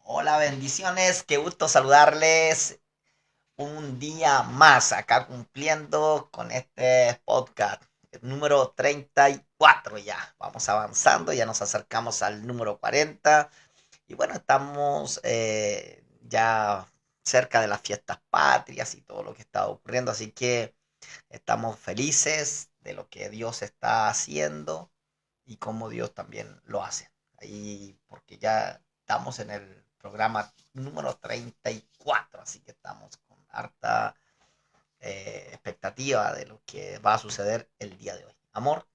Hola, bendiciones, qué gusto saludarles un día más acá cumpliendo con este podcast, el número 34 ya. Vamos avanzando, ya nos acercamos al número 40 y bueno, estamos ya cerca de las fiestas patrias y todo lo que está ocurriendo, así que estamos felices de lo que Dios está haciendo y cómo Dios también lo hace. Ahí, porque ya estamos en el programa número 34, así que estamos con harta expectativa de lo que va a suceder el día de hoy. Amor.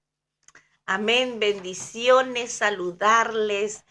Amén, bendiciones, saludarles,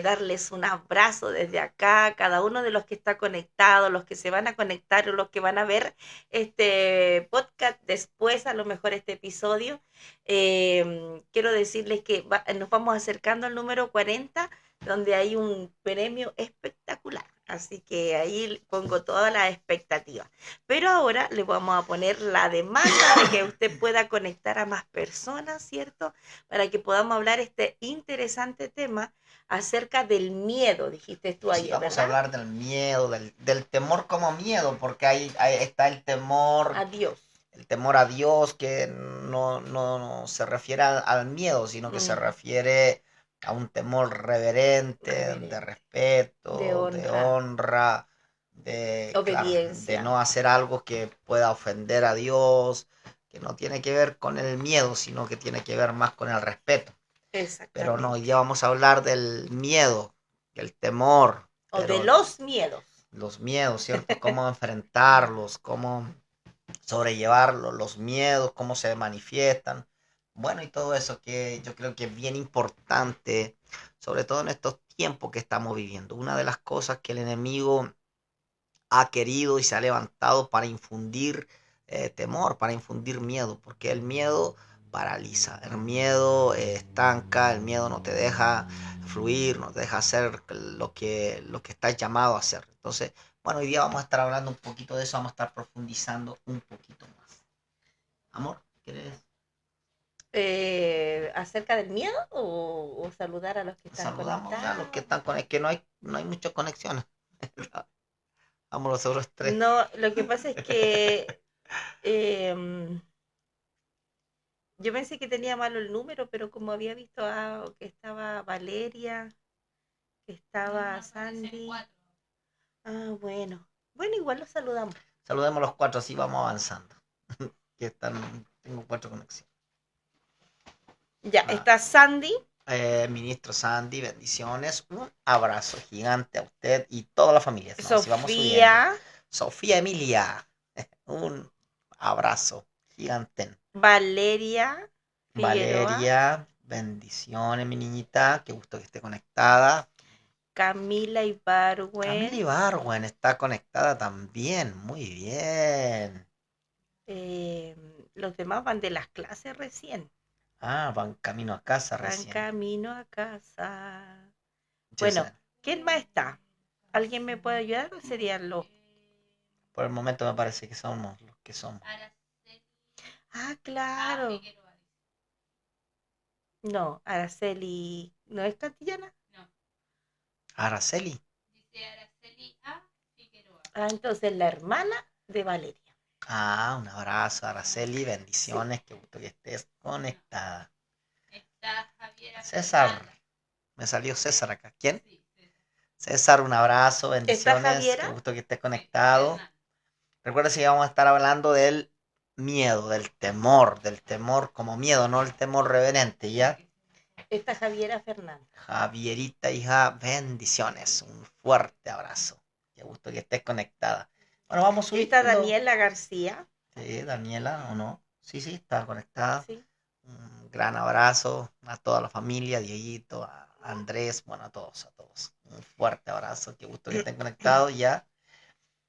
darles un abrazo desde acá, cada uno de los que está conectado, los que se van a conectar o los que van a ver este podcast después, a lo mejor este episodio. Quiero decirles que nos vamos acercando al número 40, donde hay un premio espectacular. Así que ahí pongo toda la expectativa. Pero ahora le vamos a poner la demanda de que usted pueda conectar a más personas, ¿cierto? Para que podamos hablar este interesante tema acerca del miedo, dijiste tú Sí, ayer, vamos a ¿verdad? hablar del miedo, del temor como miedo, porque ahí está Adiós. el temor a Dios que no se refiere al miedo, sino que se Mm, refiere a un temor reverente, de reverente, de respeto, de honra, honra, de, claro, de obediencia. no hacer algo que pueda ofender a Dios, que no tiene que ver con el miedo, sino que tiene que ver más con el respeto. Pero no, hoy Exactamente. día vamos a hablar del miedo, el temor, O de pero los miedos. los miedos, ¿cierto? Cómo enfrentarlos, cómo sobrellevar los miedos, cómo se manifiestan. Bueno, y todo eso que yo creo que es bien importante, sobre todo en estos tiempos que estamos viviendo. Una de las cosas que el enemigo ha querido y se ha levantado para infundir temor, para infundir miedo, porque el miedo paraliza, el miedo estanca, el miedo no te deja fluir, no te deja hacer lo que estás llamado a hacer. Entonces, bueno, hoy día vamos a estar hablando un poquito de eso, vamos a estar profundizando un poquito más. Amor, ¿quieres? ¿Acerca del miedo o saludar a los que están Saludamos a los que conectados? están con es que no hay muchas conexiones. Vamos los otros tres. No, lo que pasa es que eh, yo pensé que tenía malo el número, pero como había visto que estaba Valeria, que estaba Sandy. Bueno. Bueno, igual los saludamos. Saludemos los cuatro, así vamos avanzando. Que tengo cuatro conexiones. Ya, Ah, está Sandy, ministro Sandy, bendiciones. Un abrazo gigante a usted y toda la familia. No, así vamos subiendo. Sofía, Sofía Emilia, un abrazo gigante. Valeria Figueroa, Valeria, bendiciones, mi niñita. Qué gusto que esté conectada. Camila Camila Ibarwen, Ibargüen está conectada también. Muy bien. eh, los demás van de las clases recién, Ah, van camino a casa van recién. camino a casa. Bueno, César, ¿quién más está? ¿Alguien me puede ayudar o serían los? por el momento me parece que somos los que somos. Ah, claro. No, Araceli, ¿no es cantillana? Araceli. Ah, entonces la hermana de Valeria. Ah, un abrazo, Araceli, Sí. bendiciones, qué gusto que estés conectada. César, me salió César acá. ¿Quién? César, un abrazo, ¿Está bendiciones, qué Javiera? gusto que estés conectado. Recuerda que vamos a estar hablando del miedo, del temor como miedo, no el temor reverente, ¿ya? Está Javiera Fernández. Javierita, hija, bendiciones, un fuerte abrazo. Qué gusto que estés conectada. Bueno, vamos Está subiendo. Daniela García. Sí, Daniela, ¿o no? Sí, sí, está conectada. Sí. Un gran abrazo a toda la familia, a Dieguito, a Andrés, bueno, a todos, a todos. Un fuerte abrazo, qué gusto que estén conectados ya.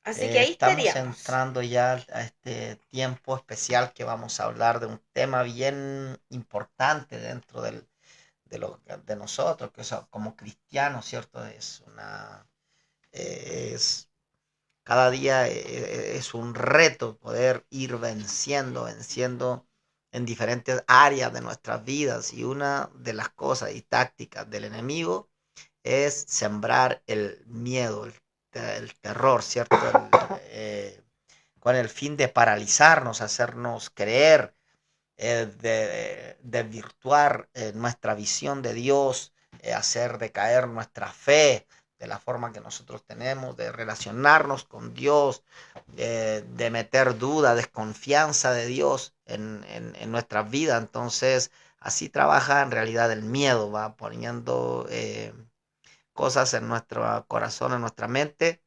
Así que ahí Estamos estaríamos. entrando ya a este tiempo especial que vamos a hablar de un tema bien importante dentro de nosotros, que como cristianos, ¿cierto? Es cada día es un reto poder ir venciendo en diferentes áreas de nuestras vidas y una de las cosas y tácticas del enemigo es sembrar el miedo, el terror, ¿cierto? Con el fin de paralizarnos, hacernos creer, desvirtuar nuestra visión de Dios, hacer decaer nuestra fe de la forma que nosotros tenemos, de relacionarnos con Dios, de meter duda, desconfianza de Dios en nuestras vidas. Entonces, así trabaja en realidad el miedo, va poniendo cosas en nuestro corazón, en nuestra mente,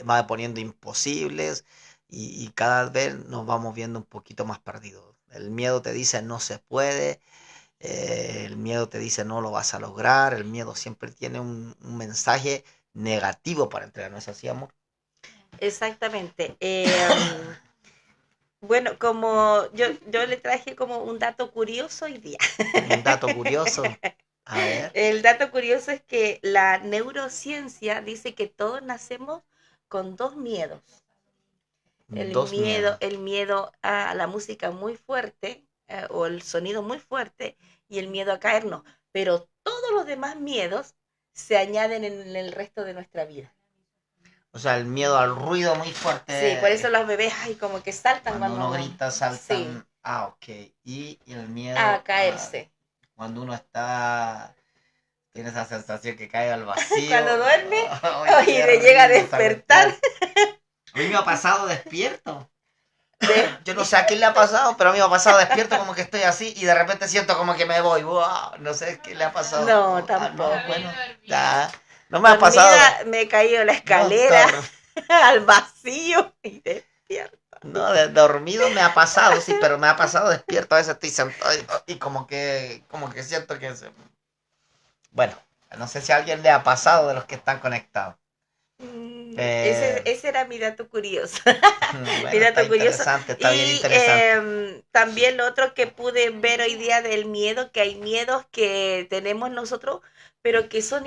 va poniendo imposibles y cada vez nos vamos viendo un poquito más perdidos. El miedo te dice no se puede, el miedo te dice no lo vas a lograr, el miedo siempre tiene un mensaje negativo para entregar, ¿no es así, amor? Exactamente. Bueno, como yo le traje como un dato curioso hoy día. Un dato curioso, a ver, El dato curioso es que la neurociencia dice que todos nacemos con dos miedos. dos miedos. El miedo a la música muy fuerte o el sonido muy fuerte y el miedo a caernos. Pero todos los demás miedos se añaden en el resto de nuestra vida. O sea, el miedo al ruido muy Sí, por eso fuerte, los bebés, ay, como que saltan cuando uno cuando... grita, Sí, saltan. Ah, ok. Y el a miedo a caerse. cuando uno está, tiene esa sensación que cae al vacío. Cuando duerme, Ay, y qué le llega a horrible esa despertar. cuestión. A mí me ha pasado despierto. De... Yo no sé a quién le ha pasado, pero a mí me ha pasado despierto como que estoy así y de repente siento como que me voy. Wow, no sé qué le ha pasado. No, Ah, no, tampoco. bueno, ya. No me ha pasado. Dormida me he caído la No, escalera al vacío y despierto. no, dormido me ha pasado, sí, pero me ha pasado despierto. A veces estoy sentado y como que siento que bueno, no sé si a alguien le ha pasado de los que están conectados. Eh, Ese era mi dato curioso. Mi bueno, está dato curioso. interesante, está bien Y interesante. también lo otro que pude ver hoy día del miedo, que hay miedos que tenemos nosotros, pero que son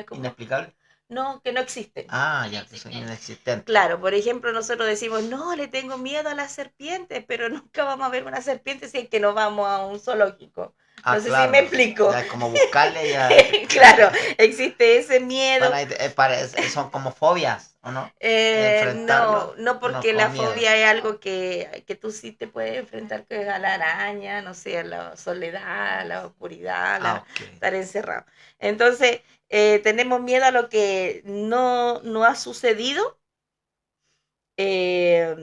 ¿cómo? ¿Inexplicable? No, que no existen. Ah, ya, que son inexistentes. Claro, por ejemplo, nosotros decimos, no, le tengo miedo a las serpientes, pero nunca vamos a ver una serpiente si es que no vamos a un zoológico. No Ah, sé si me claro. explico. Ya es como buscarle ya. Claro, existe ese miedo. Bueno, son como fobias, ¿o no? No, Enfrentarlo, no no porque la con miedo. fobia es algo que tú sí te puedes enfrentar, que es a la araña, no sé, a la soledad, a la oscuridad, a Ah, la, ok. estar encerrado. Entonces, tenemos miedo a lo que no ha sucedido. Eh,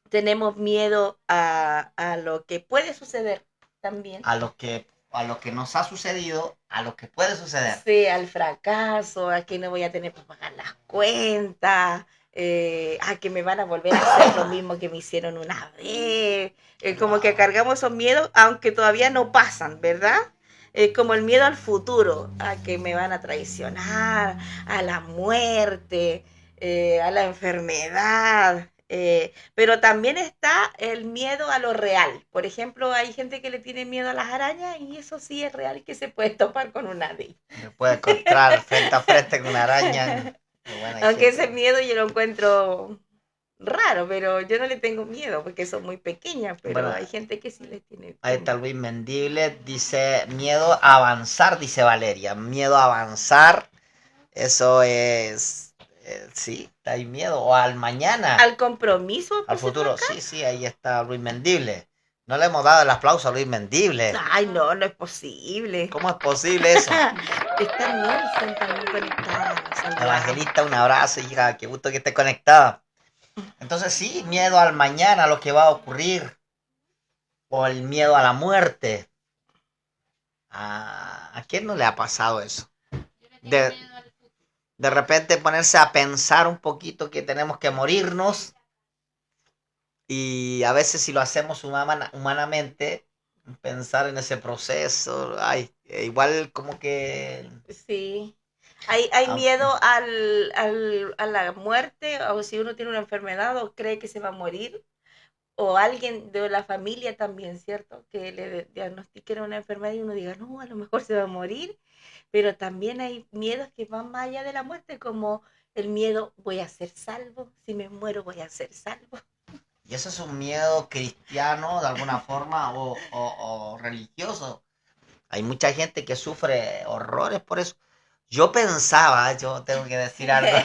tenemos miedo a lo que puede suceder también. A lo que nos ha sucedido, a lo que puede suceder. Sí, al fracaso, a que no voy a tener para pagar las cuentas, a que me van a volver a hacer lo mismo que me hicieron una vez. Como que cargamos esos miedos, aunque todavía no pasan, ¿verdad? Como el miedo al futuro, a que me van a traicionar, a la muerte, a la enfermedad. Pero también está el miedo a lo real. Por ejemplo, hay gente que le tiene miedo a las arañas y eso sí es real que se puede topar con una de ellas. Me puede encontrar frente a frente con una araña. Bueno, hay Aunque gente. ese miedo yo lo encuentro raro, pero yo no le tengo miedo porque son muy pequeñas, pero Bueno, hay gente que sí les tiene ahí está temor. Luis Mendible. Dice miedo a avanzar, dice Valeria. Miedo a avanzar. Eso es. Sí, hay miedo. O al mañana. Al compromiso Al pusieron futuro. acá. Sí, sí, ahí está Luis Mendible. No le hemos dado el aplauso a Luis Mendible. Ay, no, no es posible. ¿Cómo es posible eso? Está Nelson también conectada. Saludamos. Evangelista, un abrazo, hija. Qué gusto que esté conectada. Entonces sí, miedo al mañana, a lo que va a ocurrir. O el miedo a la muerte. ¿A quién no le ha pasado eso? De, de repente ponerse a pensar un poquito que tenemos que morirnos y a veces si lo hacemos humanamente, pensar en ese proceso, ay, igual como que... Sí. Hay ah, miedo a la muerte, o si uno tiene una enfermedad o cree que se va a morir, o alguien de la familia también, ¿cierto? Que le diagnostiquen una enfermedad y uno diga, no, a lo mejor se va a morir, pero también hay miedos que van más allá de la muerte, como el miedo, voy a ser salvo, si me muero voy a ser salvo. y eso es un miedo cristiano de alguna forma o religioso. Hay mucha gente que sufre horrores por eso. Yo pensaba, yo tengo que decir algo.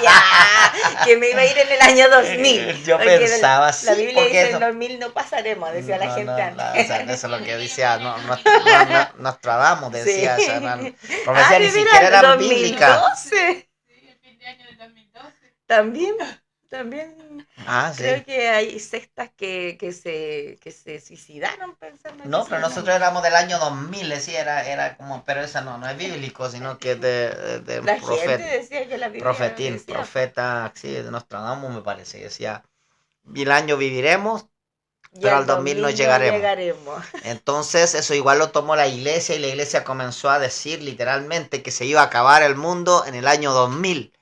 Ya, que me iba a ir en el año 2000. Yo Porque pensaba, la sí, Biblia porque dice en eso. 2000 no pasaremos, decía la No, gente no, antes. o sea, eso es lo que decía, Nostradamus Sí. decía, eso eran Ah, profecías ni de siquiera veras, eran bíblicas. 2012. También, también Ah, sí. creo que hay sectas que se suicidaron pensando que No, se pero iban a nosotros morir. éramos del año 2000, sí, era como, pero esa no es bíblico, sino que es de un La gente decía que la Biblia profetín, decía, profeta, sí, de Nostradamus me parece, decía, 1000 años viviremos, y pero al al 2000 no 2000 no llegaremos. llegaremos. Entonces eso igual lo tomó la iglesia y la iglesia comenzó a decir literalmente que se iba a acabar el mundo en el año 2000.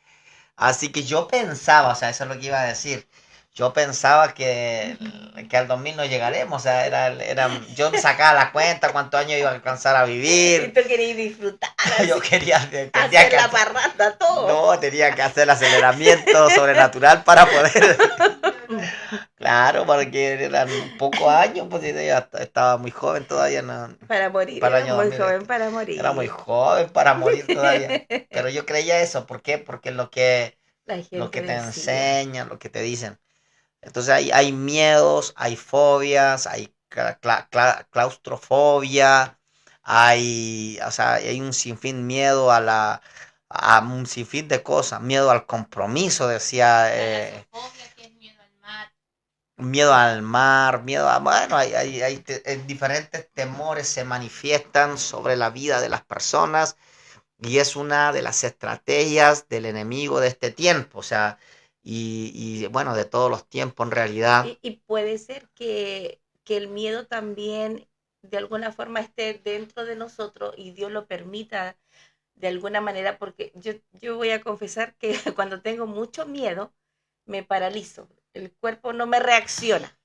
Así que yo pensaba, o sea, eso es lo que iba a decir. Yo pensaba que al 2000 no llegaremos, o sea, yo me sacaba la cuenta cuántos años iba a alcanzar a Y vivir. tú querías disfrutar Yo así, tenía hacer que la hacer, parranda, todo. no, tenía que hacer el aceleramiento sobrenatural para poder, claro, porque eran pocos años, pues yo ya estaba muy joven todavía, no, Para morir, para el era año muy 2000 joven para era muy morir. joven para morir todavía. Pero yo creía eso, ¿por qué? Porque La lo gente que te decía. enseñan, lo que te dicen. Entonces hay miedos, hay fobias, hay claustrofobia, o sea, hay un sinfín miedo a un sinfín de cosas, miedo al compromiso, decía, miedo al mar, bueno, diferentes temores se manifiestan sobre la vida de las personas y es una de las estrategias del enemigo de este tiempo, o sea, bueno, de todos los tiempos en realidad. Y puede ser que el miedo también de alguna forma esté dentro de nosotros y Dios lo permita de alguna manera, porque yo voy a confesar que cuando tengo mucho miedo, me paralizo. El cuerpo no me reacciona.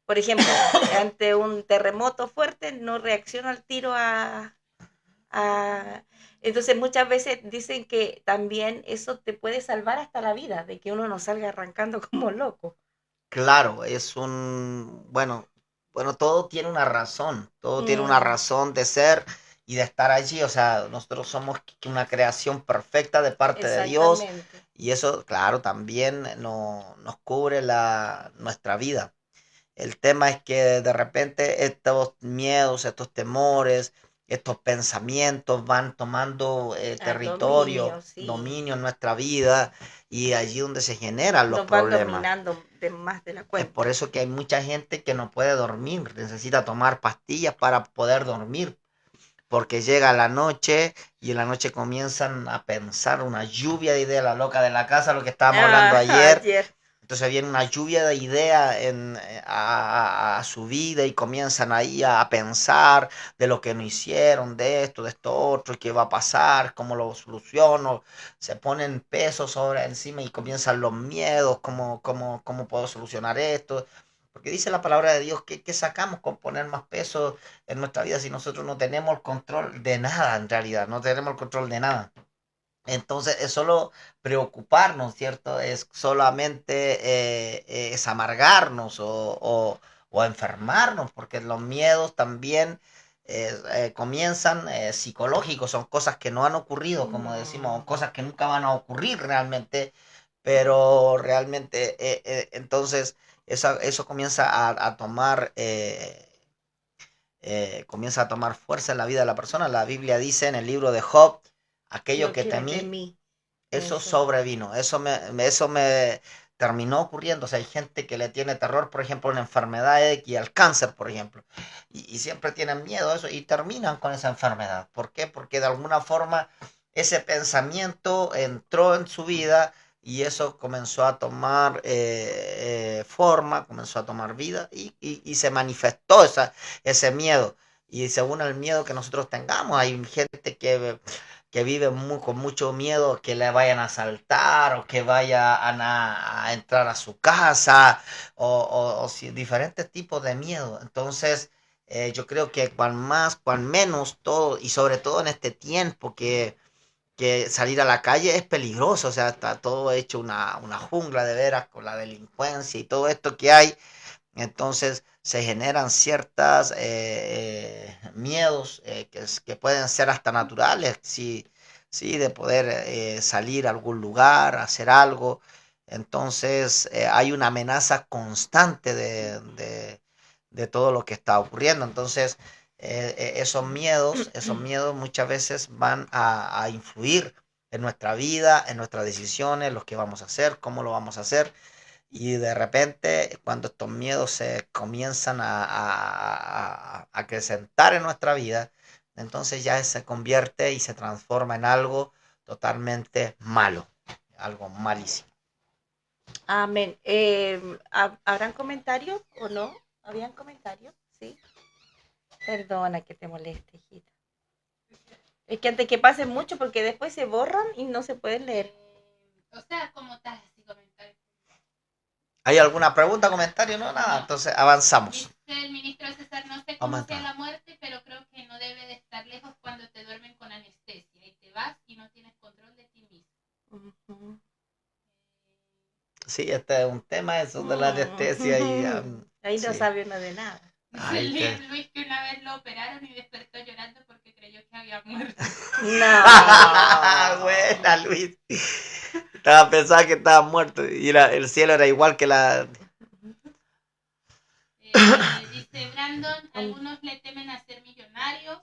Por ejemplo, ante un terremoto fuerte, no reacciono al tiro a... Entonces muchas veces dicen que también eso te puede salvar hasta la vida, de que uno no salga arrancando como loco. Claro, bueno, todo tiene una Mm, razón de ser y de estar allí, o sea, nosotros somos una creación perfecta de parte de Dios exactamente. y eso, claro, también nos cubre nuestra vida. El tema es que de repente estos miedos, estos temores, estos pensamientos van tomando Al dominio, territorio, sí. dominio en nuestra vida y allí donde se generan los Nos van problemas. dominando de más de la Es por cuenta. eso que hay mucha gente que no puede dormir, necesita tomar pastillas para poder dormir, porque llega la noche y en la noche comienzan a pensar una lluvia de ideas, la loca de la casa, lo que estábamos hablando Ah, ayer. ayer. Entonces viene una lluvia de ideas a su vida y comienzan ahí a pensar de lo que no hicieron, de esto otro, qué va a pasar, cómo lo soluciono. Se ponen pesos sobre encima y comienzan los miedos, cómo puedo solucionar esto. Porque dice la palabra de Dios que sacamos con poner más peso en nuestra vida si nosotros no tenemos el control de nada en realidad, no tenemos el control de nada. Entonces es solo preocuparnos, ¿cierto? Es solamente es amargarnos o enfermarnos, porque los miedos también comienzan psicológicos, son cosas que no han ocurrido, como decimos, Mm. cosas que nunca van a ocurrir realmente, pero realmente entonces eso comienza a tomar... comienza a tomar fuerza en la vida de la persona. La Biblia dice en el libro de Job, aquello Lo que que temí, temí. eso Eso. sobrevino, eso me terminó ocurriendo. O sea, hay gente que le tiene terror, por ejemplo, a una enfermedad y al cáncer, por ejemplo, y siempre tienen miedo a eso y terminan con esa enfermedad. ¿Por qué? Porque de alguna forma ese pensamiento entró en su vida y eso comenzó a tomar forma, comenzó a tomar vida y se manifestó ese miedo. Y según el miedo que nosotros tengamos, hay gente que vive con mucho miedo que le vayan a asaltar o que vayan a entrar a su casa o diferentes tipos de miedo. Entonces, yo creo que cuan más, cuan menos todo, y sobre todo en este tiempo que salir a la calle es peligroso, o sea, está todo hecho una jungla de veras con la delincuencia y todo esto que hay. Entonces se generan ciertas miedos que pueden ser hasta naturales, sí, sí, de poder salir a algún lugar, hacer algo. Entonces hay una amenaza constante de todo lo que está ocurriendo. Entonces esos miedos muchas veces van a influir en nuestra vida, en nuestras decisiones, lo que vamos a hacer, cómo lo vamos a hacer. Y de repente, cuando estos miedos se comienzan a acrecentar en nuestra vida, entonces ya se convierte y se transforma en algo totalmente malo, algo malísimo. Amén. ¿Habrán comentarios o no? ¿Habían comentarios? Sí. Perdona que te moleste, hijita. Es que antes que pase mucho porque después se borran y no se pueden leer. O sea, como tal, así comentarios. ¿Hay alguna pregunta, comentario? No, nada. Entonces avanzamos. Dice el ministro César, no sé cómo sea la muerte, pero creo que no debe de estar lejos cuando te duermen con anestesia y te vas y no tienes control de ti mismo. Ujú. Sí, este es un tema eso de la anestesia y Ahí no sí. sabe uno de nada. Dice Ay, qué- Luis que una vez lo operaron y despertó llorando porque creyó que había muerto. No. Buena, Luis. Estaba pensando que estaba muerto y el cielo era igual que la... Dice Brandon, algunos le temen a ser millonarios,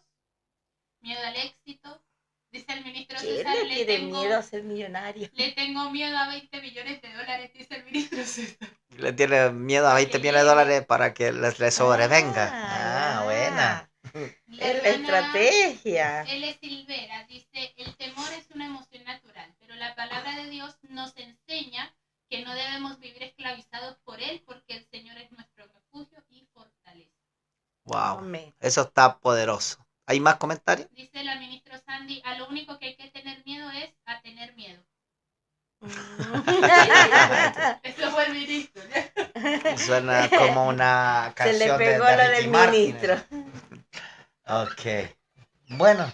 miedo al éxito. Dice el ministro ¿Quién César, le tiene miedo a ser millonario? le tengo miedo a 20 millones de dólares, dice el ministro César. Le tiene miedo a 20 millones de dólares para que le sobrevenga. Ya. Buena. Es la estrategia. L. Silvera dice, el temor es una emoción natural, pero la palabra de Dios nos enseña que no debemos vivir esclavizados por él porque el Señor es nuestro refugio y fortaleza. Wow. Amén. Eso está poderoso. ¿Hay más comentarios? Dice la ministra Sandy, a lo único que hay que tener miedo es a tener miedo. Eso fue el ministro. Suena como una canción Se le pegó de lo Ricky del Martin. ministro. Ok. Bueno.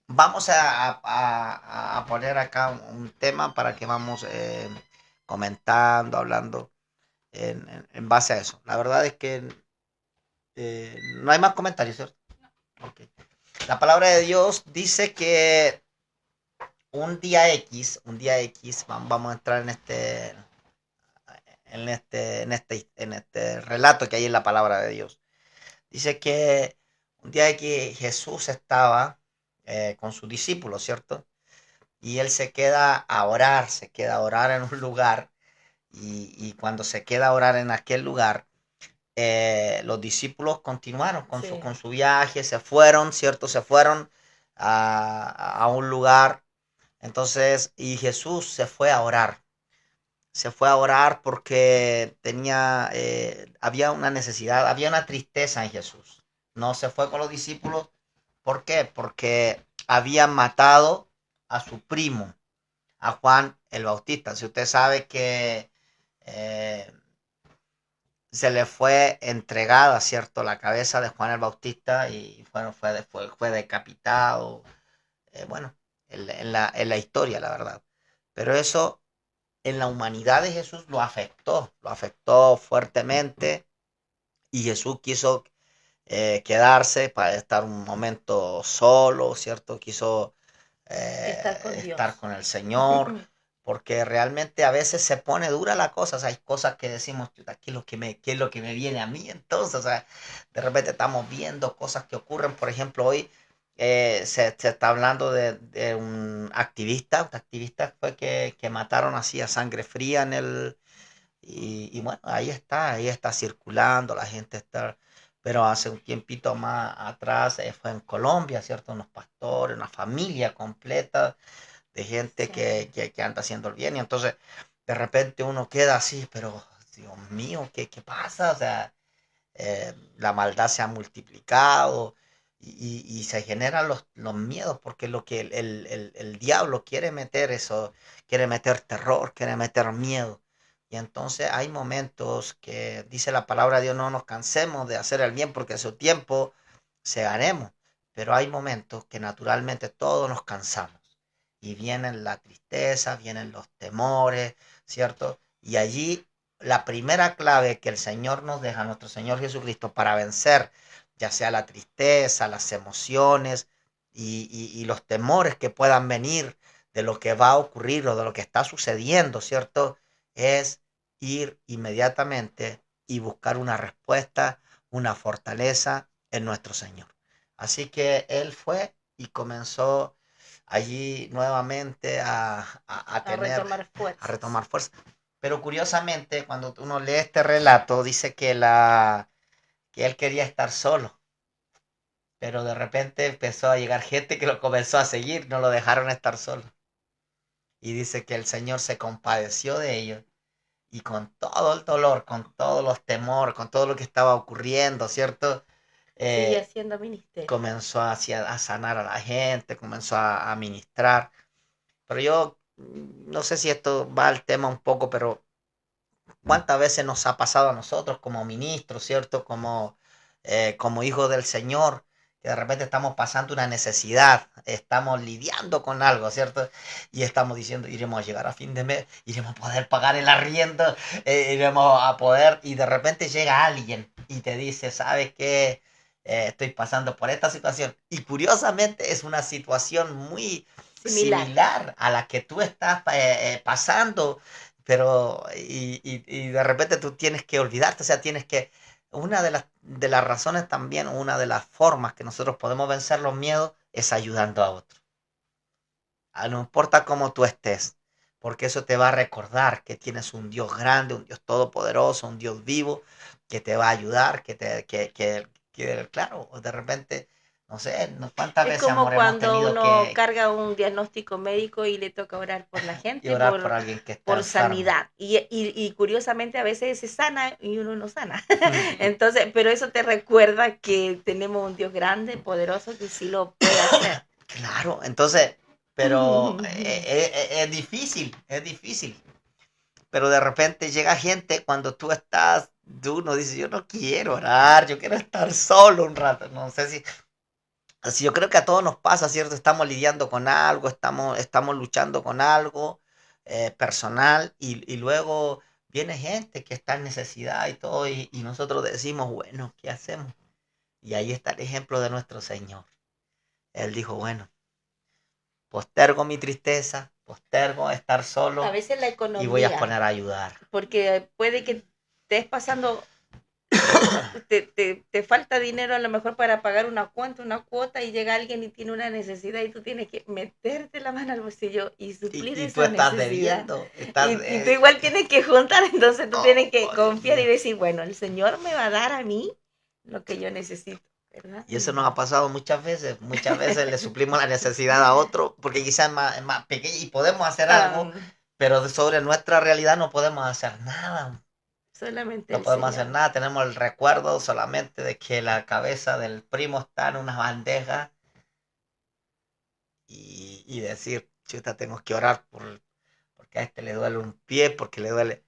Vamos a poner acá un tema para que vamos comentando, hablando en base a eso. La verdad es que no hay más comentarios, ¿cierto? Okay. La palabra de Dios dice que un día X, vamos a entrar en este relato que hay en la palabra de Dios. Dice que un día que Jesús estaba con sus discípulos, ¿cierto? Y él se queda a orar en un lugar, y cuando se queda a orar en aquel lugar, los discípulos continuaron Sí. con su viaje, se fueron, ¿cierto? Se fueron a un lugar, entonces, y Jesús se fue a orar. Se fue a orar porque había una necesidad, había una tristeza en Jesús. No se fue con los discípulos. ¿Por qué? Porque habían matado a su primo, a Juan el Bautista. Si usted sabe que eh, se le fue entregada, ¿cierto?, la cabeza de Juan el Bautista y fue decapitado. Bueno, en la historia, la verdad. Pero eso en la humanidad de Jesús lo afectó fuertemente, y Jesús quiso quedarse para estar un momento solo, ¿cierto? Quiso estar con el Señor, porque realmente a veces se pone dura la cosa. O sea, hay cosas que decimos, ¿qué es lo que me viene a mí? Entonces, o sea, de repente estamos viendo cosas que ocurren. Por ejemplo, hoy se está hablando de un activista fue que mataron así a sangre fría y bueno, ahí está circulando, la gente está, pero hace un tiempito más atrás fue en Colombia, ¿cierto? Unos pastores, una familia completa de gente Sí. que anda haciendo el bien, y entonces de repente uno queda así, pero Dios mío, ¿qué pasa? O sea, la maldad se ha multiplicado y se generan los miedos, porque lo que el diablo quiere meter eso, quiere meter terror, quiere meter miedo. Y entonces hay momentos que dice la palabra de Dios, no nos cansemos de hacer el bien porque a su tiempo segaremos. Pero hay momentos que naturalmente todos nos cansamos y vienen la tristeza, vienen los temores, ¿cierto? Y allí la primera clave que el Señor nos deja, nuestro Señor Jesucristo, para vencer, ya sea la tristeza, las emociones y los temores que puedan venir de lo que va a ocurrir o de lo que está sucediendo, ¿cierto? Es ir inmediatamente y buscar una respuesta, una fortaleza en nuestro Señor. Así que él fue y comenzó allí nuevamente A retomar a fuerzas. retomar fuerza. Pero curiosamente, cuando uno lee este relato, dice que él quería estar solo, pero de repente empezó a llegar gente que lo comenzó a seguir, no lo dejaron estar solo. Y dice que el Señor se compadeció de ellos y con todo el dolor, con todos los temores, con todo lo que estaba ocurriendo, ¿cierto? Sigue Eh, haciendo ministerio. comenzó a sanar a la gente, comenzó a ministrar. Pero yo no sé si esto va al tema un poco, pero ¿cuántas veces nos ha pasado a nosotros como ministros, ¿cierto? Como hijos del Señor, que de repente estamos pasando una necesidad, estamos lidiando con algo, ¿cierto? Y estamos diciendo, iremos a llegar a fin de mes, iremos a poder pagar el arriendo, iremos a poder, y de repente llega alguien y te dice, ¿sabes qué? Estoy pasando por esta situación. Y curiosamente es una situación muy Similar. similar a la que tú estás pasando, pero y de repente tú tienes que olvidarte, o sea, tienes que, una de las razones también, una de las formas que nosotros podemos vencer los miedos es ayudando a otros. No importa cómo tú estés, porque eso te va a recordar que tienes un Dios grande, un Dios todopoderoso, un Dios vivo, que te va a ayudar, claro, de repente, no sé, cuántas Es veces, como amor, hemos cuando tenido uno que carga un diagnóstico médico y le toca orar por la y gente, orar por alguien que está por enfermo. sanidad. Y curiosamente a veces se sana y uno no sana. Entonces, pero eso te recuerda que tenemos un Dios grande, poderoso, que sí lo puede hacer. Claro, entonces, pero es difícil. Pero de repente llega gente cuando tú uno dice, yo no quiero orar, yo quiero estar solo un rato. No sé si yo creo que a todos nos pasa, ¿cierto? Estamos lidiando con algo, estamos luchando con algo personal y luego viene gente que está en necesidad y todo y nosotros decimos, bueno, ¿qué hacemos? Y ahí está el ejemplo de nuestro Señor. Él dijo, bueno, postergo mi tristeza, postergo estar A solo veces la y voy a economía, poner a ayudar. porque puede que estés pasando, te falta dinero a lo mejor para pagar una cuenta, una cuota, y llega alguien y tiene una necesidad y tú tienes que meterte la mano al bolsillo y suplir Y tú esa estás necesidad. debiendo, Y tú igual tienes que juntar, entonces tú tienes que oh, Dios confiar y mío. decir, bueno, el Señor me va a dar a mí lo que yo necesito, ¿verdad? Y eso nos ha pasado muchas veces le suplimos la necesidad a otro, porque quizás es más pequeña y podemos hacer algo, pero sobre nuestra realidad no podemos hacer nada. Solamente No el podemos hacer Señor. nada, tenemos el recuerdo solamente de que la cabeza del primo está en una bandeja y decir, chuta, tengo que orar porque a este le duele un pie, porque le duele.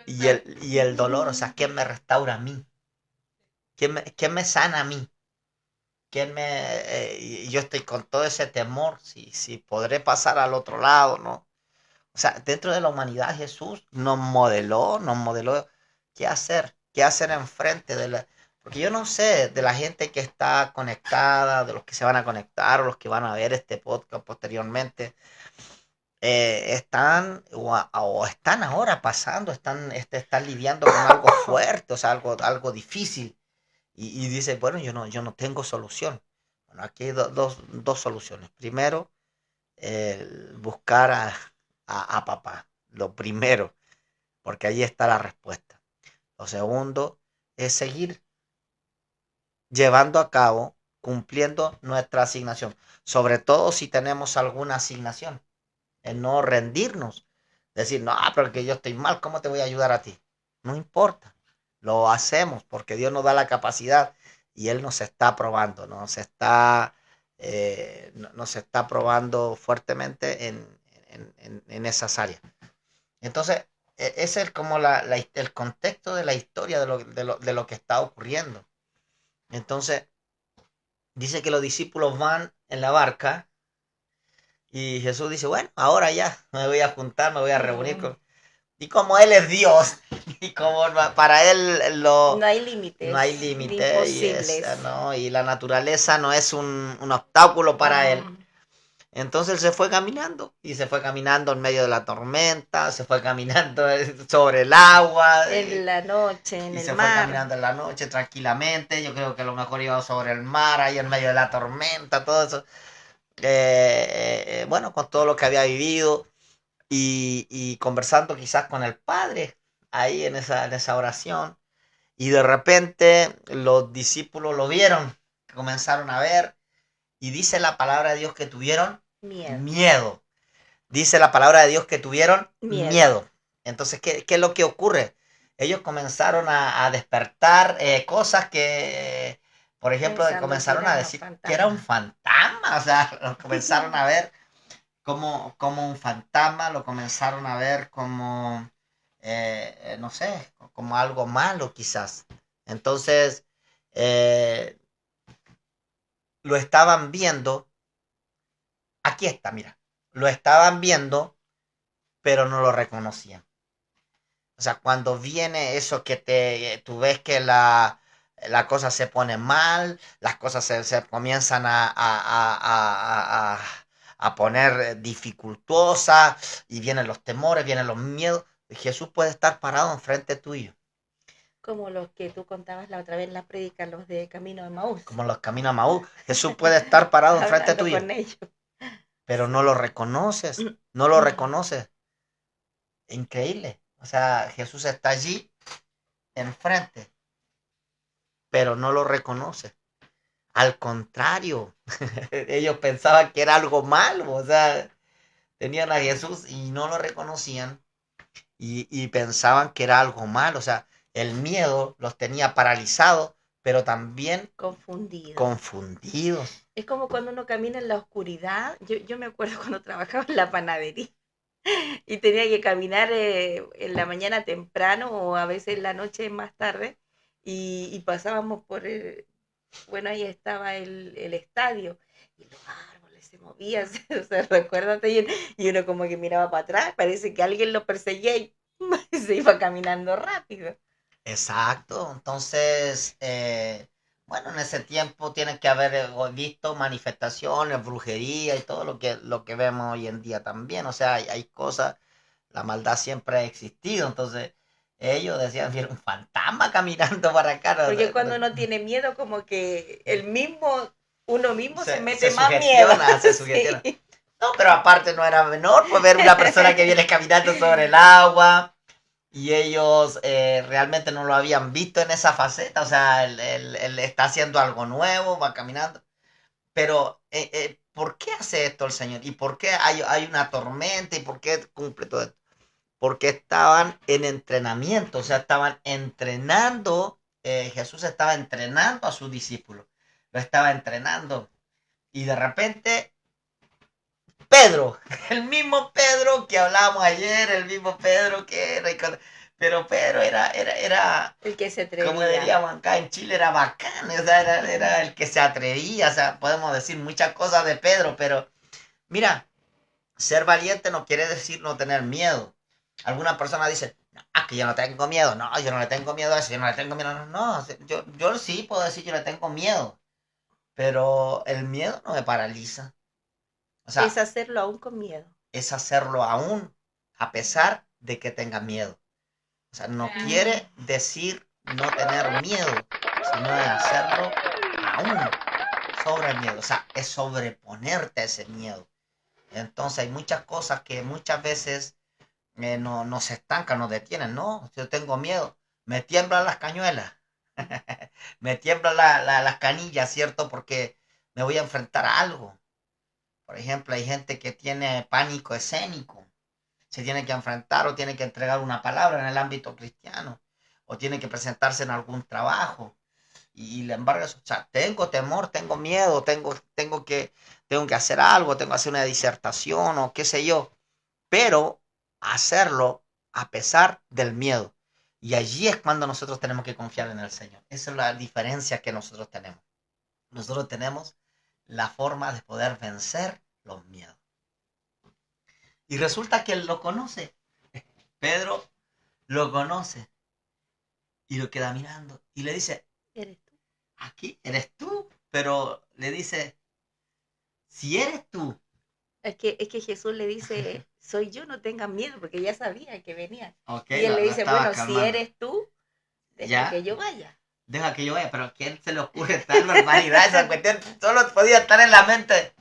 Y el dolor, o sea, ¿quién me restaura a mí? ¿Quién me sana a mí? Y yo estoy con todo ese temor, si podré pasar al otro lado, ¿no? O sea, dentro de la humanidad Jesús nos modeló qué hacer enfrente porque yo no sé de la gente que está conectada, de los que se van a conectar o los que van a ver este podcast posteriormente, están ahora pasando, están lidiando con algo fuerte, o sea, algo difícil. Y dice, bueno, yo no tengo solución. Bueno, aquí hay dos soluciones. Primero, buscar a papá. Lo primero, porque ahí está la respuesta. Lo segundo es seguir llevando a cabo, cumpliendo nuestra asignación. Sobre todo si tenemos alguna asignación. El no rendirnos. Decir, no, pero que yo estoy mal, ¿cómo te voy a ayudar a ti? No importa. Lo hacemos porque Dios nos da la capacidad y Él nos está probando, nos está probando fuertemente en esas áreas. Entonces, ese es como el contexto de la historia de lo que está ocurriendo. Entonces, dice que los discípulos van en la barca y Jesús dice, bueno, ahora ya me voy a juntar, me voy a reunir con... Y como Él es Dios, y como para Él No hay límites. no hay límite, Imposibles. ¿no? Y la naturaleza no es un obstáculo para Él. Mm. Entonces él se fue caminando, y se fue caminando en medio de la tormenta, se fue caminando sobre el agua, En la noche, en y el se fue mar. caminando en la noche tranquilamente. Yo creo que a lo mejor iba sobre el mar, ahí en medio de la tormenta, todo eso. Bueno, con todo lo que había vivido, y conversando quizás con el Padre, ahí en esa oración. Y de repente los discípulos lo vieron, comenzaron a ver, y dice la palabra de Dios que tuvieron Miedo. miedo. Dice la palabra de Dios que tuvieron Miedo. miedo. Entonces, ¿qué es lo que ocurre? Ellos comenzaron a despertar cosas que, por ejemplo, Pensando que comenzaron a eran los decir que era un fantasma. O sea, lo comenzaron a ver como un fantasma, lo comenzaron a ver como, no sé, como algo malo quizás. Entonces, eh, lo estaban viendo. Aquí está, mira. Lo estaban viendo, pero no lo reconocían. O sea, cuando viene eso que tú ves que la cosa se pone mal, las cosas se comienzan a poner dificultosas, y vienen los temores, vienen los miedos. Jesús puede estar parado enfrente tuyo, Como los que tú contabas la otra vez en la prédica, los de Camino de Maús. como los caminos a Maús. Jesús puede estar parado enfrente Hablando tuyo, con ellos. pero no Sí. lo reconoces, no lo reconoces. Increíble. O sea, Jesús está allí enfrente, pero no lo reconoce. Al contrario, ellos pensaban que era algo malo. O sea, tenían a Jesús y no lo reconocían, y pensaban que era algo malo. O sea, el miedo los tenía paralizados, pero también Confundidos. confundidos. Es como cuando uno camina en la oscuridad. Yo me acuerdo cuando trabajaba en la panadería y tenía que caminar en la mañana temprano o a veces en la noche más tarde y pasábamos por bueno, ahí estaba el estadio y los árboles se movían, o sea, recuérdate, y uno como que miraba para atrás, parece que alguien lo perseguía y se iba caminando rápido. Exacto. Entonces, bueno, en ese tiempo tienen que haber visto manifestaciones, brujería y todo lo que vemos hoy en día también. O sea, hay cosas, la maldad siempre ha existido. Entonces, ellos decían, vieron un fantasma caminando para acá. Porque cuando uno tiene miedo, como que uno mismo se mete Se más miedo. sugestiona, se sugestiona. Sí. No, pero aparte no era menor, pues ver una persona que viene caminando sobre el agua, y ellos realmente no lo habían visto en esa faceta. O sea, él está haciendo algo nuevo, va caminando. Pero, ¿por qué hace esto el Señor? ¿Y por qué hay una tormenta? ¿Y por qué cumple todo esto? Porque estaban en entrenamiento. O sea, estaban entrenando. Jesús estaba entrenando a sus discípulos. Lo estaba entrenando. Y de repente, Pedro, el mismo Pedro que hablábamos ayer, el mismo Pedro que era. Pero Pedro era El que se atrevía. como diríamos acá en Chile, era bacán. O sea, era el que se atrevía. O sea, podemos decir muchas cosas de Pedro, pero mira, ser valiente no quiere decir no tener miedo. Algunas personas dicen, no, que yo no tengo miedo. No, yo no le tengo miedo a eso, yo no le tengo miedo. No, no, yo sí puedo decir que yo le tengo miedo, pero el miedo no me paraliza. O sea, Es hacerlo aún con miedo. es hacerlo aún a pesar de que tenga miedo. O sea, no quiere decir no tener miedo, sino de hacerlo aún sobre el miedo. O sea, es sobreponerte a ese miedo. Entonces hay muchas cosas que muchas veces nos estancan, nos detienen. No, yo tengo miedo. Me tiemblan las cañuelas. Me tiemblan las canillas, ¿cierto? Porque me voy a enfrentar a algo. Por ejemplo, hay gente que tiene pánico escénico. Se tiene que enfrentar o tiene que entregar una palabra en el ámbito cristiano, o tiene que presentarse en algún trabajo, y le embarga eso. O sea, tengo temor, tengo miedo, tengo que hacer algo, tengo que hacer una disertación o qué sé yo, pero hacerlo a pesar del miedo. Y allí es cuando nosotros tenemos que confiar en el Señor. Esa es la diferencia que nosotros tenemos. Nosotros tenemos la forma de poder vencer los miedos. Y resulta que él lo conoce. Pedro lo conoce y lo queda mirando y le dice, Eres tú. aquí eres tú, pero le dice, si eres tú, Es que Jesús le dice, soy yo, no tengas miedo, porque ya sabía que venía. ok, Y él le lo dice, estaba bueno, si calmando. eres tú, deja ¿Ya? que yo vaya. Deja que yo vaya, pero ¿a quién se le ocurre tal barbaridad? Esa cuestión solo podía estar en la mente.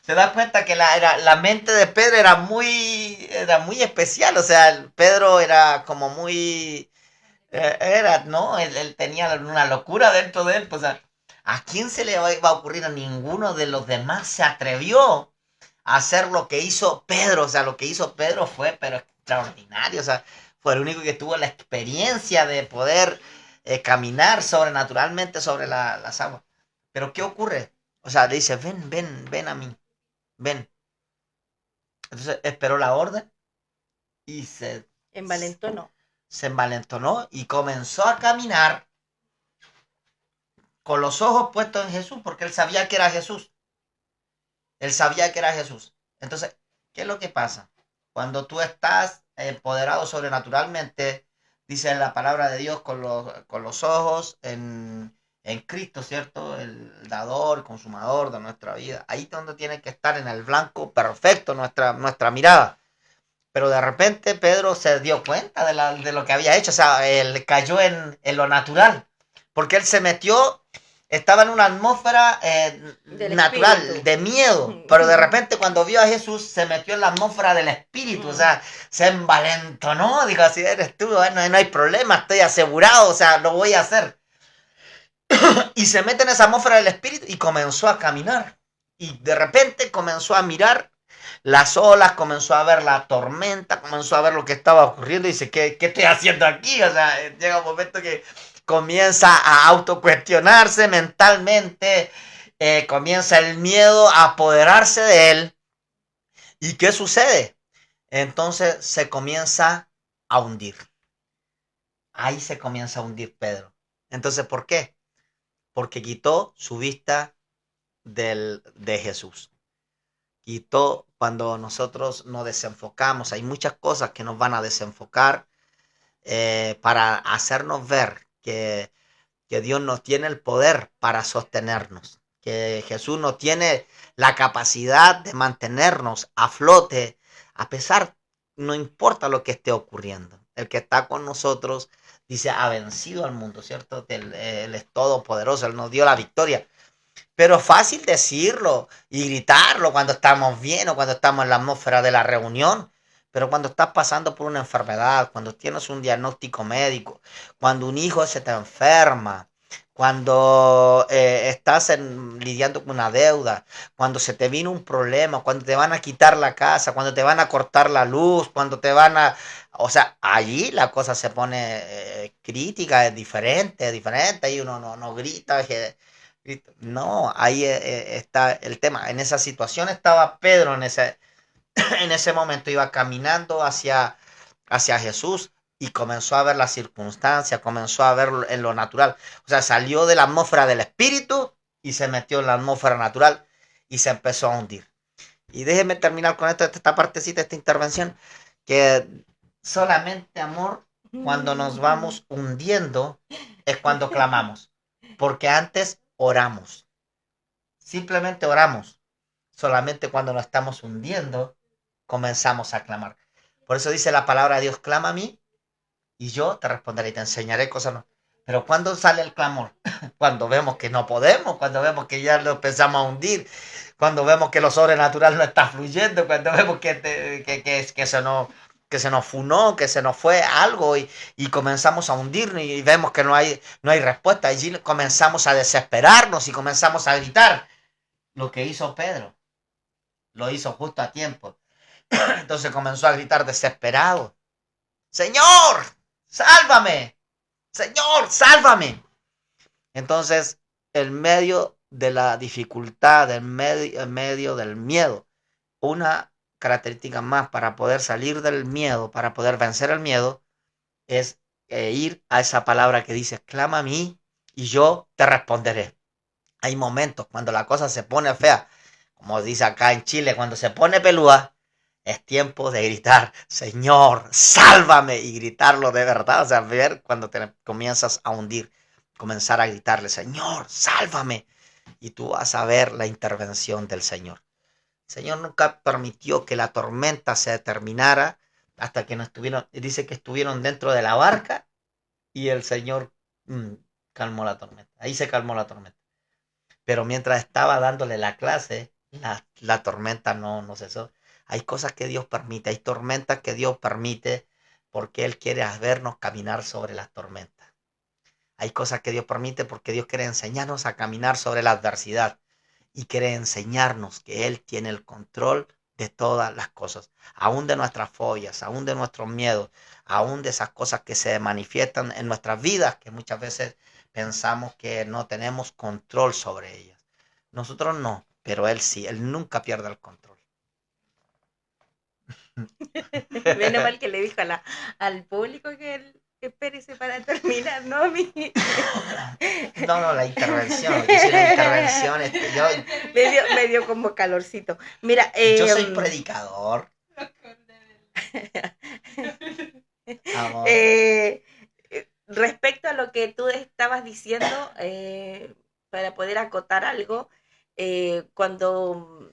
Se da cuenta que la mente de Pedro era muy especial, o sea, Pedro era como muy, ¿no? Él tenía una locura dentro de él, pues, ¿a quién se le iba a ocurrir? A ninguno de los demás se atrevió a hacer lo que hizo Pedro, o sea, lo que hizo Pedro fue, pero extraordinario, o sea, fue el único que tuvo la experiencia de poder caminar sobrenaturalmente sobre las aguas. Pero ¿qué ocurre? O sea, le dice, ven a mí, ven. Entonces esperó la orden y Envalentonó. se envalentonó y comenzó a caminar con los ojos puestos en Jesús, porque él sabía que era Jesús. Él sabía que era Jesús. Entonces, ¿qué es lo que pasa? Cuando tú estás empoderado sobrenaturalmente, dice la palabra de Dios, con los ojos en Cristo, ¿cierto? El dador, el consumador de nuestra vida. Ahí es donde tiene que estar en el blanco perfecto nuestra mirada. Pero de repente Pedro se dio cuenta de lo que había hecho, o sea, él cayó en lo natural, porque él se metió, estaba en una atmósfera natural, espíritu. de miedo, pero de repente cuando vio a Jesús se metió en la atmósfera del espíritu, o sea, se envalentonó, dijo, así eres tú, no hay problema, estoy asegurado, o sea, lo voy a hacer. Y se mete en esa atmósfera del espíritu y comenzó a caminar, y de repente comenzó a mirar las olas, comenzó a ver la tormenta, comenzó a ver lo que estaba ocurriendo y dice, ¿qué estoy haciendo aquí? O sea, llega un momento que comienza a autocuestionarse mentalmente, comienza el miedo a apoderarse de él. ¿Y qué sucede? Entonces se comienza a hundir. Ahí se comienza a hundir Pedro. Entonces, ¿por qué? Porque quitó su vista de Jesús. Quitó cuando nosotros nos desenfocamos. Hay muchas cosas que nos van a desenfocar para hacernos ver que Dios nos tiene el poder para sostenernos, que Jesús nos tiene la capacidad de mantenernos a flote, a pesar, no importa lo que esté ocurriendo. El que está con nosotros, dice, ha vencido al mundo, ¿cierto? Él es todopoderoso, Él nos dio la victoria. Pero es fácil decirlo y gritarlo cuando estamos bien o cuando estamos en la atmósfera de la reunión. Pero cuando estás pasando por una enfermedad, cuando tienes un diagnóstico médico, cuando un hijo se te enferma, cuando estás lidiando con una deuda, cuando se te vino un problema, cuando te van a quitar la casa, cuando te van a cortar la luz, cuando te van a... O sea, allí la cosa se pone crítica, es diferente, ahí uno no grita, no, ahí está el tema. En esa situación estaba Pedro en ese momento, iba caminando hacia Jesús y comenzó a ver las circunstancias, comenzó a ver en lo natural. O sea, salió de la atmósfera del espíritu y se metió en la atmósfera natural y se empezó a hundir. Y déjeme terminar con esta partecita, esta intervención, que solamente, amor, cuando nos vamos hundiendo es cuando clamamos, porque antes oramos, simplemente oramos, solamente cuando nos estamos hundiendo comenzamos a clamar. Por eso dice la palabra de Dios, clama a mí y yo te responderé y te enseñaré cosas nuevas. Pero ¿cuándo sale el clamor? Cuando vemos que no podemos, cuando vemos que ya lo empezamos a hundir, cuando vemos que lo sobrenatural no está fluyendo, cuando vemos que se nos funó, que se nos fue algo y comenzamos a hundirnos y vemos que no hay respuesta. Allí comenzamos a desesperarnos y comenzamos a gritar. Lo que hizo Pedro, lo hizo justo a tiempo. Entonces comenzó a gritar desesperado. Señor, sálvame. Señor, sálvame. Entonces, en medio de la dificultad, en medio del miedo, una característica más para poder salir del miedo, para poder vencer el miedo, es ir a esa palabra que dice, clama a mí y yo te responderé. Hay momentos cuando la cosa se pone fea, como dice acá en Chile, cuando se pone pelúa, Es tiempo de gritar, Señor, sálvame, y gritarlo de verdad. O sea, ver cuando te comienzas a hundir, comenzar a gritarle, Señor, sálvame. Y tú vas a ver la intervención del Señor. El Señor nunca permitió que la tormenta se terminara hasta que no estuvieron, dice que estuvieron dentro de la barca y el Señor calmó la tormenta. Ahí se calmó la tormenta. Pero mientras estaba dándole la clase, la tormenta no cesó. Hay cosas que Dios permite, hay tormentas que Dios permite porque Él quiere vernos caminar sobre las tormentas. Hay cosas que Dios permite porque Dios quiere enseñarnos a caminar sobre la adversidad y quiere enseñarnos que Él tiene el control de todas las cosas, aún de nuestras fobias, aún de nuestros miedos, aún de esas cosas que se manifiestan en nuestras vidas, que muchas veces pensamos que no tenemos control sobre ellas. Nosotros no, pero Él sí, Él nunca pierde el control. Menos mal que le dijo al público que él espérese para terminar, ¿no? No, la intervención, yo soy la intervención, me dio como calorcito. Mira, yo soy predicador. Amor. Respecto a lo que tú estabas diciendo, para poder acotar algo, cuando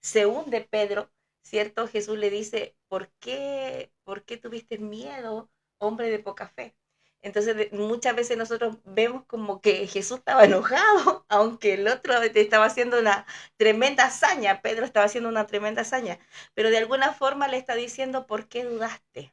se hunde Pedro, ¿cierto? Jesús le dice, ¿por qué tuviste miedo, hombre de poca fe? Entonces, muchas veces nosotros vemos como que Jesús estaba enojado, aunque el otro estaba haciendo una tremenda hazaña, Pedro estaba haciendo una tremenda hazaña, pero de alguna forma le está diciendo, ¿por qué dudaste?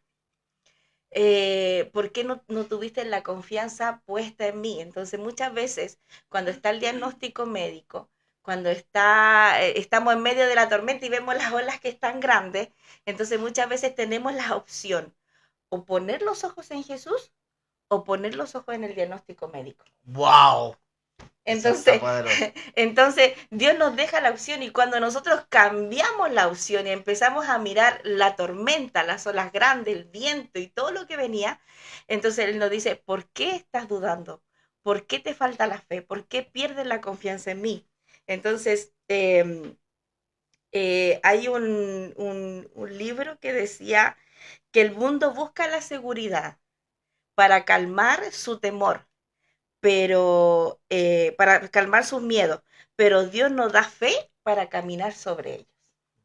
¿Por qué no tuviste la confianza puesta en mí? Entonces, muchas veces, cuando está el diagnóstico médico, cuando estamos en medio de la tormenta y vemos las olas que están grandes, entonces muchas veces tenemos la opción o poner los ojos en Jesús o poner los ojos en el diagnóstico médico. ¡Wow! Entonces, entonces, Dios nos deja la opción y cuando nosotros cambiamos la opción y empezamos a mirar la tormenta, las olas grandes, el viento y todo lo que venía, entonces Él nos dice, ¿por qué estás dudando? ¿Por qué te falta la fe? ¿Por qué pierdes la confianza en mí? Entonces, hay un libro que decía que el mundo busca la seguridad para calmar su temor, pero para calmar sus miedos, pero Dios nos da fe para caminar sobre ellos.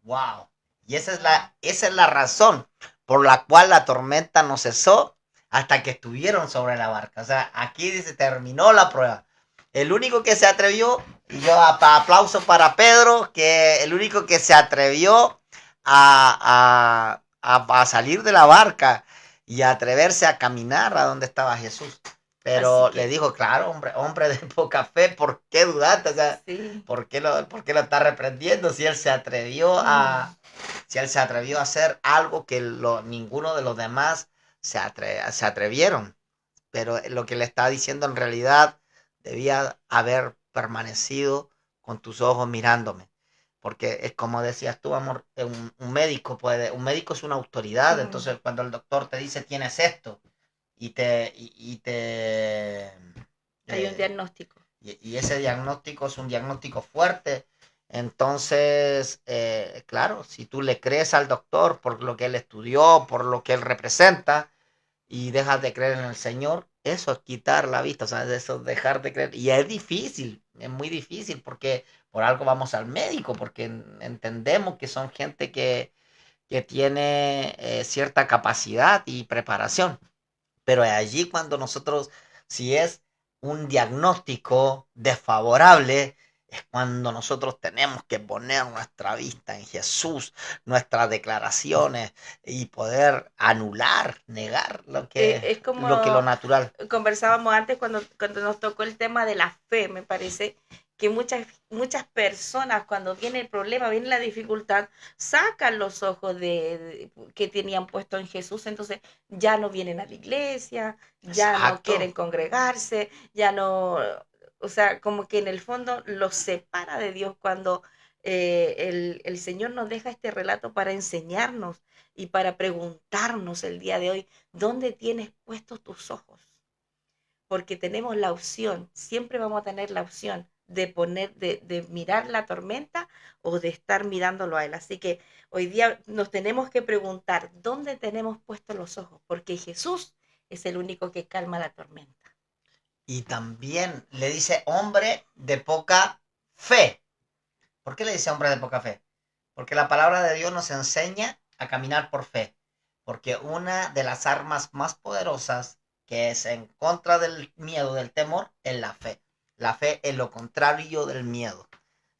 Wow. Y esa es la razón por la cual la tormenta no cesó hasta que estuvieron sobre la barca. O sea, aquí dice, terminó la prueba. El único que se atrevió, y yo aplauso para Pedro, que el único que se atrevió a salir de la barca y a atreverse a caminar a donde estaba Jesús. Pero le dijo, claro, hombre de poca fe, ¿por qué dudaste? O sea, sí. ¿por qué lo está reprendiendo si él se atrevió a hacer algo que ninguno de los demás se atrevieron? Pero lo que le está diciendo en realidad debía haber permanecido con tus ojos mirándome. Porque es como decías tú, amor, un médico es una autoridad, entonces cuando el doctor te dice tienes esto, y te hay un diagnóstico. Y ese diagnóstico es un diagnóstico fuerte. Entonces, claro, si tú le crees al doctor por lo que él estudió, por lo que él representa, y dejas de creer en el Señor, eso es quitar la vista, o sea, eso es dejar de creer. Y es difícil, es muy difícil, porque por algo vamos al médico, porque entendemos que son gente que tiene cierta capacidad y preparación. Pero allí cuando nosotros, si es un diagnóstico desfavorable, es cuando nosotros tenemos que poner nuestra vista en Jesús, nuestras declaraciones y poder anular, negar es como lo natural. Conversábamos antes cuando nos tocó el tema de la fe, me parece que muchas personas cuando viene el problema, viene la dificultad, sacan los ojos que tenían puesto en Jesús, entonces ya no vienen a la iglesia, ya no quieren congregarse, ya no, o sea, como que en el fondo los separa de Dios cuando el Señor nos deja este relato para enseñarnos y para preguntarnos el día de hoy, ¿dónde tienes puestos tus ojos? Porque tenemos la opción, siempre vamos a tener la opción de mirar la tormenta o de estar mirándolo a él. Así que hoy día nos tenemos que preguntar dónde tenemos puestos los ojos, porque Jesús es el único que calma la tormenta. Y también le dice hombre de poca fe. ¿Por qué le dice hombre de poca fe? Porque la palabra de Dios nos enseña a caminar por fe. Porque una de las armas más poderosas que es en contra del miedo, del temor, es la fe. La fe es lo contrario del miedo.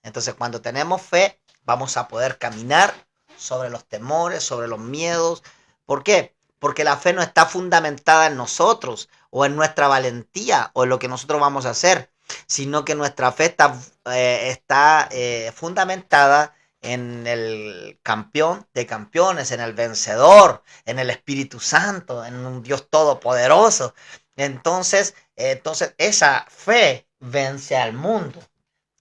Entonces, cuando tenemos fe, vamos a poder caminar sobre los temores, sobre los miedos. ¿Por qué? Porque la fe no está fundamentada en nosotros o en nuestra valentía o en lo que nosotros vamos a hacer, sino que nuestra fe está fundamentada en el campeón de campeones, en el vencedor, en el Espíritu Santo, en un Dios todopoderoso. Entonces esa fe vence al mundo.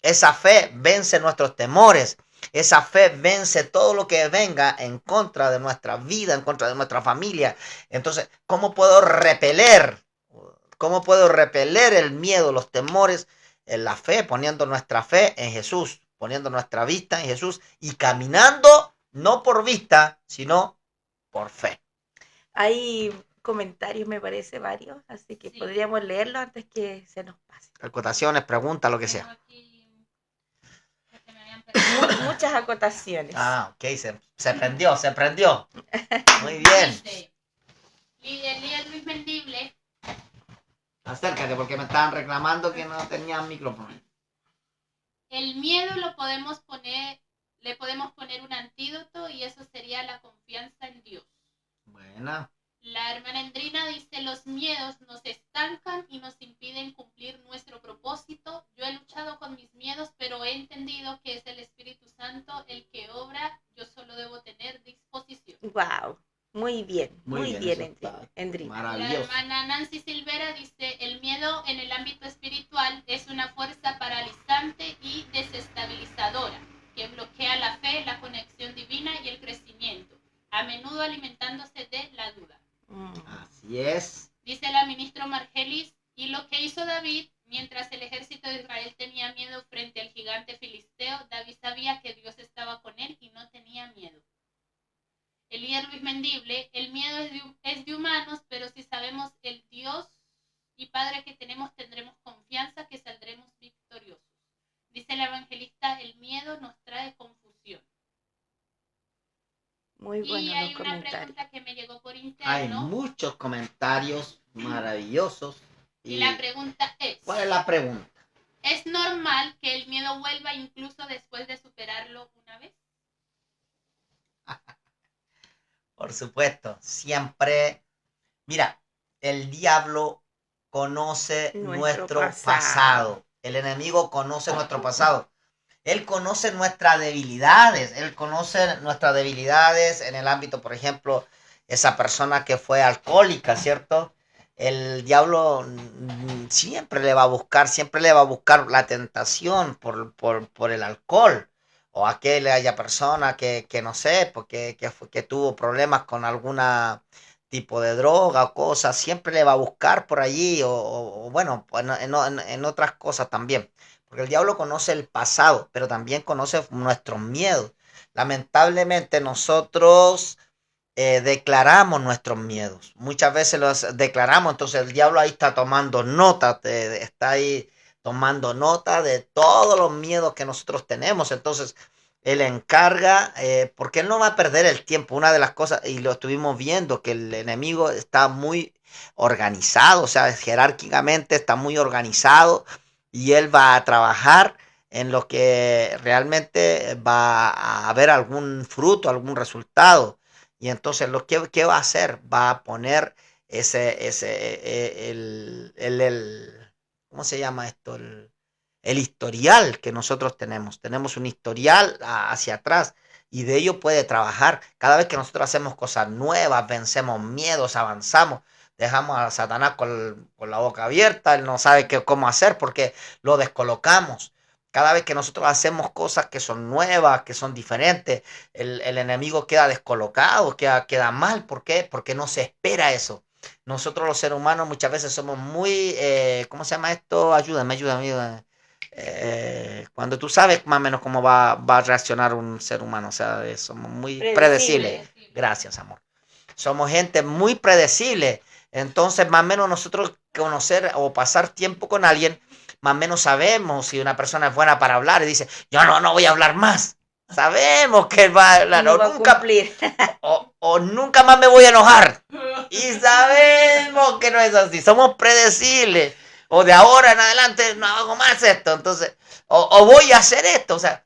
Esa fe vence nuestros temores. Esa fe vence todo lo que venga en contra de nuestra vida, en contra de nuestra familia. Entonces, ¿cómo puedo repeler? ¿Cómo puedo repeler el miedo, los temores? En la fe, poniendo nuestra fe en Jesús, poniendo nuestra vista en Jesús y caminando no por vista, sino por fe. Hay comentarios, me parece, varios, así que Sí. podríamos leerlo antes que se nos pase. Acotaciones, preguntas, lo que Tengo sea. aquí que me habían perdido. Muchas acotaciones. Ok, se prendió. Muy bien. Dice, el líder Luis Mendible, Acércate porque me estaban reclamando que no tenía micrófono. el miedo le podemos poner un antídoto y eso sería la confianza en Dios. Buena. La hermana Endrina dice, los miedos nos estancan y nos impiden cumplir nuestro propósito. Yo he luchado con mis miedos, pero he entendido que es el Espíritu Santo el que obra. Yo solo debo tener disposición. Wow, muy bien, eso está Endrina. La maravilloso. hermana Nancy Silvera dice, el miedo en el ámbito espiritual es una fuerza paralizante y desestabilizadora que bloquea la fe, la conexión divina y el crecimiento, a menudo alimentándose de la duda. Así es. Dice la ministra Margelis, y lo que hizo David mientras el ejército de Israel tenía miedo frente al gigante filisteo, David sabía que Dios estaba con él y no tenía miedo. El líder Luis Mendible, el miedo es de humanos, pero si sabemos el Dios y Padre que tenemos, tendremos confianza que saldremos victoriosos. Dice la evangelista, el miedo nos trae confusión. Muy Y buenos hay los una comentarios. pregunta que me llegó por Hay interno. muchos comentarios maravillosos. Y la pregunta es, ¿Cuál es la pregunta? ¿es normal que el miedo vuelva incluso después de superarlo una vez? Por supuesto, siempre. Mira, el diablo conoce nuestro pasado. El enemigo conoce nuestro pasado. Él conoce nuestras debilidades. Él conoce nuestras debilidades en el ámbito, por ejemplo, esa persona que fue alcohólica, ¿cierto? El diablo siempre le va a buscar la tentación por el alcohol. O aquella persona que no sé, porque que tuvo problemas con alguna tipo de droga o cosas, siempre le va a buscar por allí, o bueno, en otras cosas también. Porque el diablo conoce el pasado, pero también conoce nuestros miedos. Lamentablemente nosotros declaramos nuestros miedos. Muchas veces los declaramos, entonces el diablo ahí está tomando nota, está ahí tomando nota de todos los miedos que nosotros tenemos. Entonces, él encarga, porque él no va a perder el tiempo. Una de las cosas, y lo estuvimos viendo, que el enemigo está muy organizado, o sea, jerárquicamente está muy organizado y él va a trabajar en lo que realmente va a haber algún fruto, algún resultado. Y entonces, ¿qué va a hacer? Va a poner ¿cómo se llama esto? El historial que nosotros tenemos. Tenemos un historial hacia atrás y de ello puede trabajar. Cada vez que nosotros hacemos cosas nuevas, vencemos miedos, avanzamos, dejamos a Satanás con la boca abierta, él no sabe cómo hacer porque lo descolocamos. Cada vez que nosotros hacemos cosas que son nuevas, que son diferentes, el enemigo queda descolocado, queda mal. ¿Por qué? Porque no se espera eso. Nosotros los seres humanos muchas veces somos muy, ¿cómo se llama esto? Ayúdame. cuando tú sabes más o menos cómo va a reaccionar un ser humano, o sea, somos muy predecibles. Predecible. Gracias, amor. Somos gente muy predecible. Entonces, más o menos nosotros conocer o pasar tiempo con alguien, más o menos sabemos si una persona es buena para hablar y dice, yo no voy a hablar más. Sabemos que él va a hablar, No o va a nunca, cumplir. o nunca más me voy a enojar. Y sabemos que no es así, somos predecibles. O de ahora en adelante no hago más esto, entonces, o voy a hacer esto. O sea,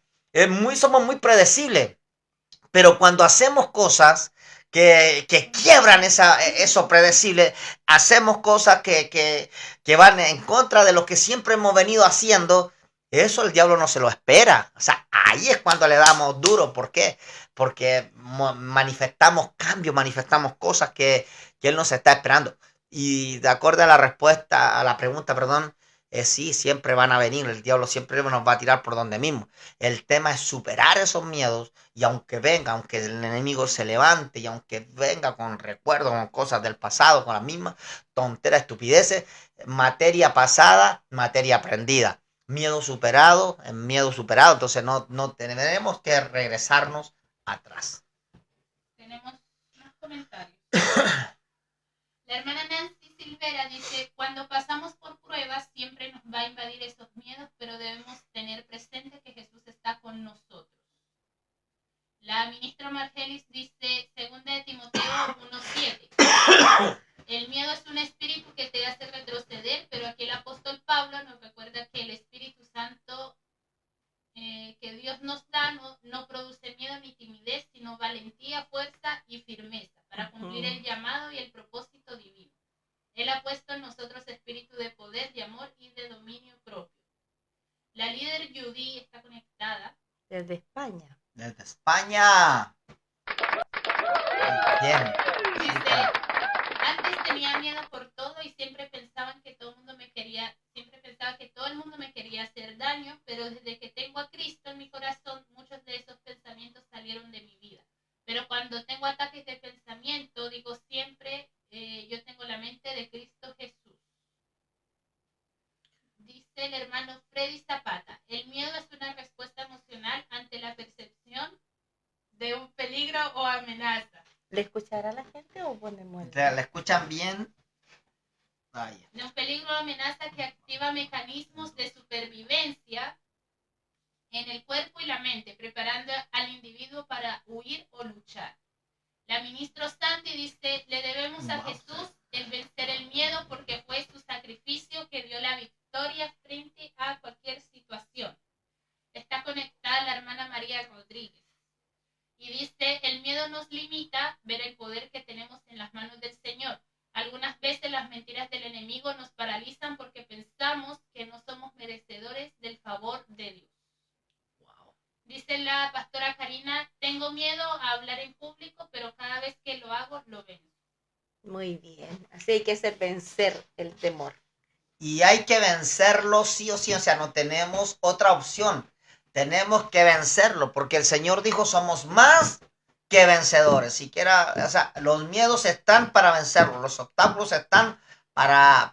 somos muy predecibles. Pero cuando hacemos cosas que quiebran eso predecible, hacemos cosas que van en contra de lo que siempre hemos venido haciendo, eso el diablo no se lo espera. O sea, ahí es cuando le damos duro. ¿Por qué? Porque manifestamos cambios, manifestamos cosas que él nos está esperando. Y de acuerdo a la respuesta, a la pregunta, perdón, sí, siempre van a venir, el diablo siempre nos va a tirar por donde mismo. El tema es superar esos miedos y aunque venga, aunque el enemigo se levante y aunque venga con recuerdos, con cosas del pasado, con las mismas tonteras, estupideces, materia pasada, materia aprendida. Miedo superado, miedo superado, entonces no tenemos que regresarnos atrás. Tenemos más comentarios. La hermana Nancy Silvera dice, cuando pasamos por pruebas siempre nos va a invadir esos miedos, pero debemos tener presente que Jesús está con nosotros. La ministra Margelis dice, 2 de Timoteo 1:7. El miedo es un espíritu que te hace retroceder, pero aquí el apóstol Pablo nos recuerda que el Espíritu Santo que Dios nos da no produce miedo ni timidez, sino valentía, fuerza y firmeza para cumplir el llamado y el propósito divino. Él ha puesto en nosotros espíritu de poder, de amor y de dominio propio. La líder Judy está conectada. Desde España. Desde España. Bien. Dice, antes tenía miedo por todo y siempre pensaba que todo el mundo me quería hacer daño, pero desde que tengo a Cristo en mi corazón, muchos de esos pensamientos salieron de mi vida. Pero cuando tengo ataques de pensamiento, digo siempre, yo tengo la mente de Cristo Jesús. Dice el hermano Freddy Zapata, el miedo es una respuesta emocional ante la percepción de un peligro o amenaza. ¿Le escuchará la gente o ponemos el... ¿Le escuchan bien? De un peligro o amenaza que activa mecanismos de supervivencia en el cuerpo y la mente, preparando al individuo para huir o luchar. La ministra Sandy dice, le debemos a Jesús el vencer el miedo porque fue su sacrificio que dio la victoria frente a cualquier situación. Está conectada la hermana María Rodríguez. Y dice, el miedo nos limita a ver el poder que tenemos en las manos del Señor. Algunas veces las mentiras del enemigo nos paralizan porque pensamos que no somos merecedores del favor de Dios. Wow. Dice la pastora Karina, tengo miedo a hablar en público, pero cada vez que lo hago, lo venzo. Muy bien, así hay que hacer vencer el temor. Y hay que vencerlo sí o sí, o sea, no tenemos otra opción. Tenemos que vencerlo, porque el Señor dijo, somos más que vencedores. Siquiera, o sea, los miedos están para vencerlos, los obstáculos están para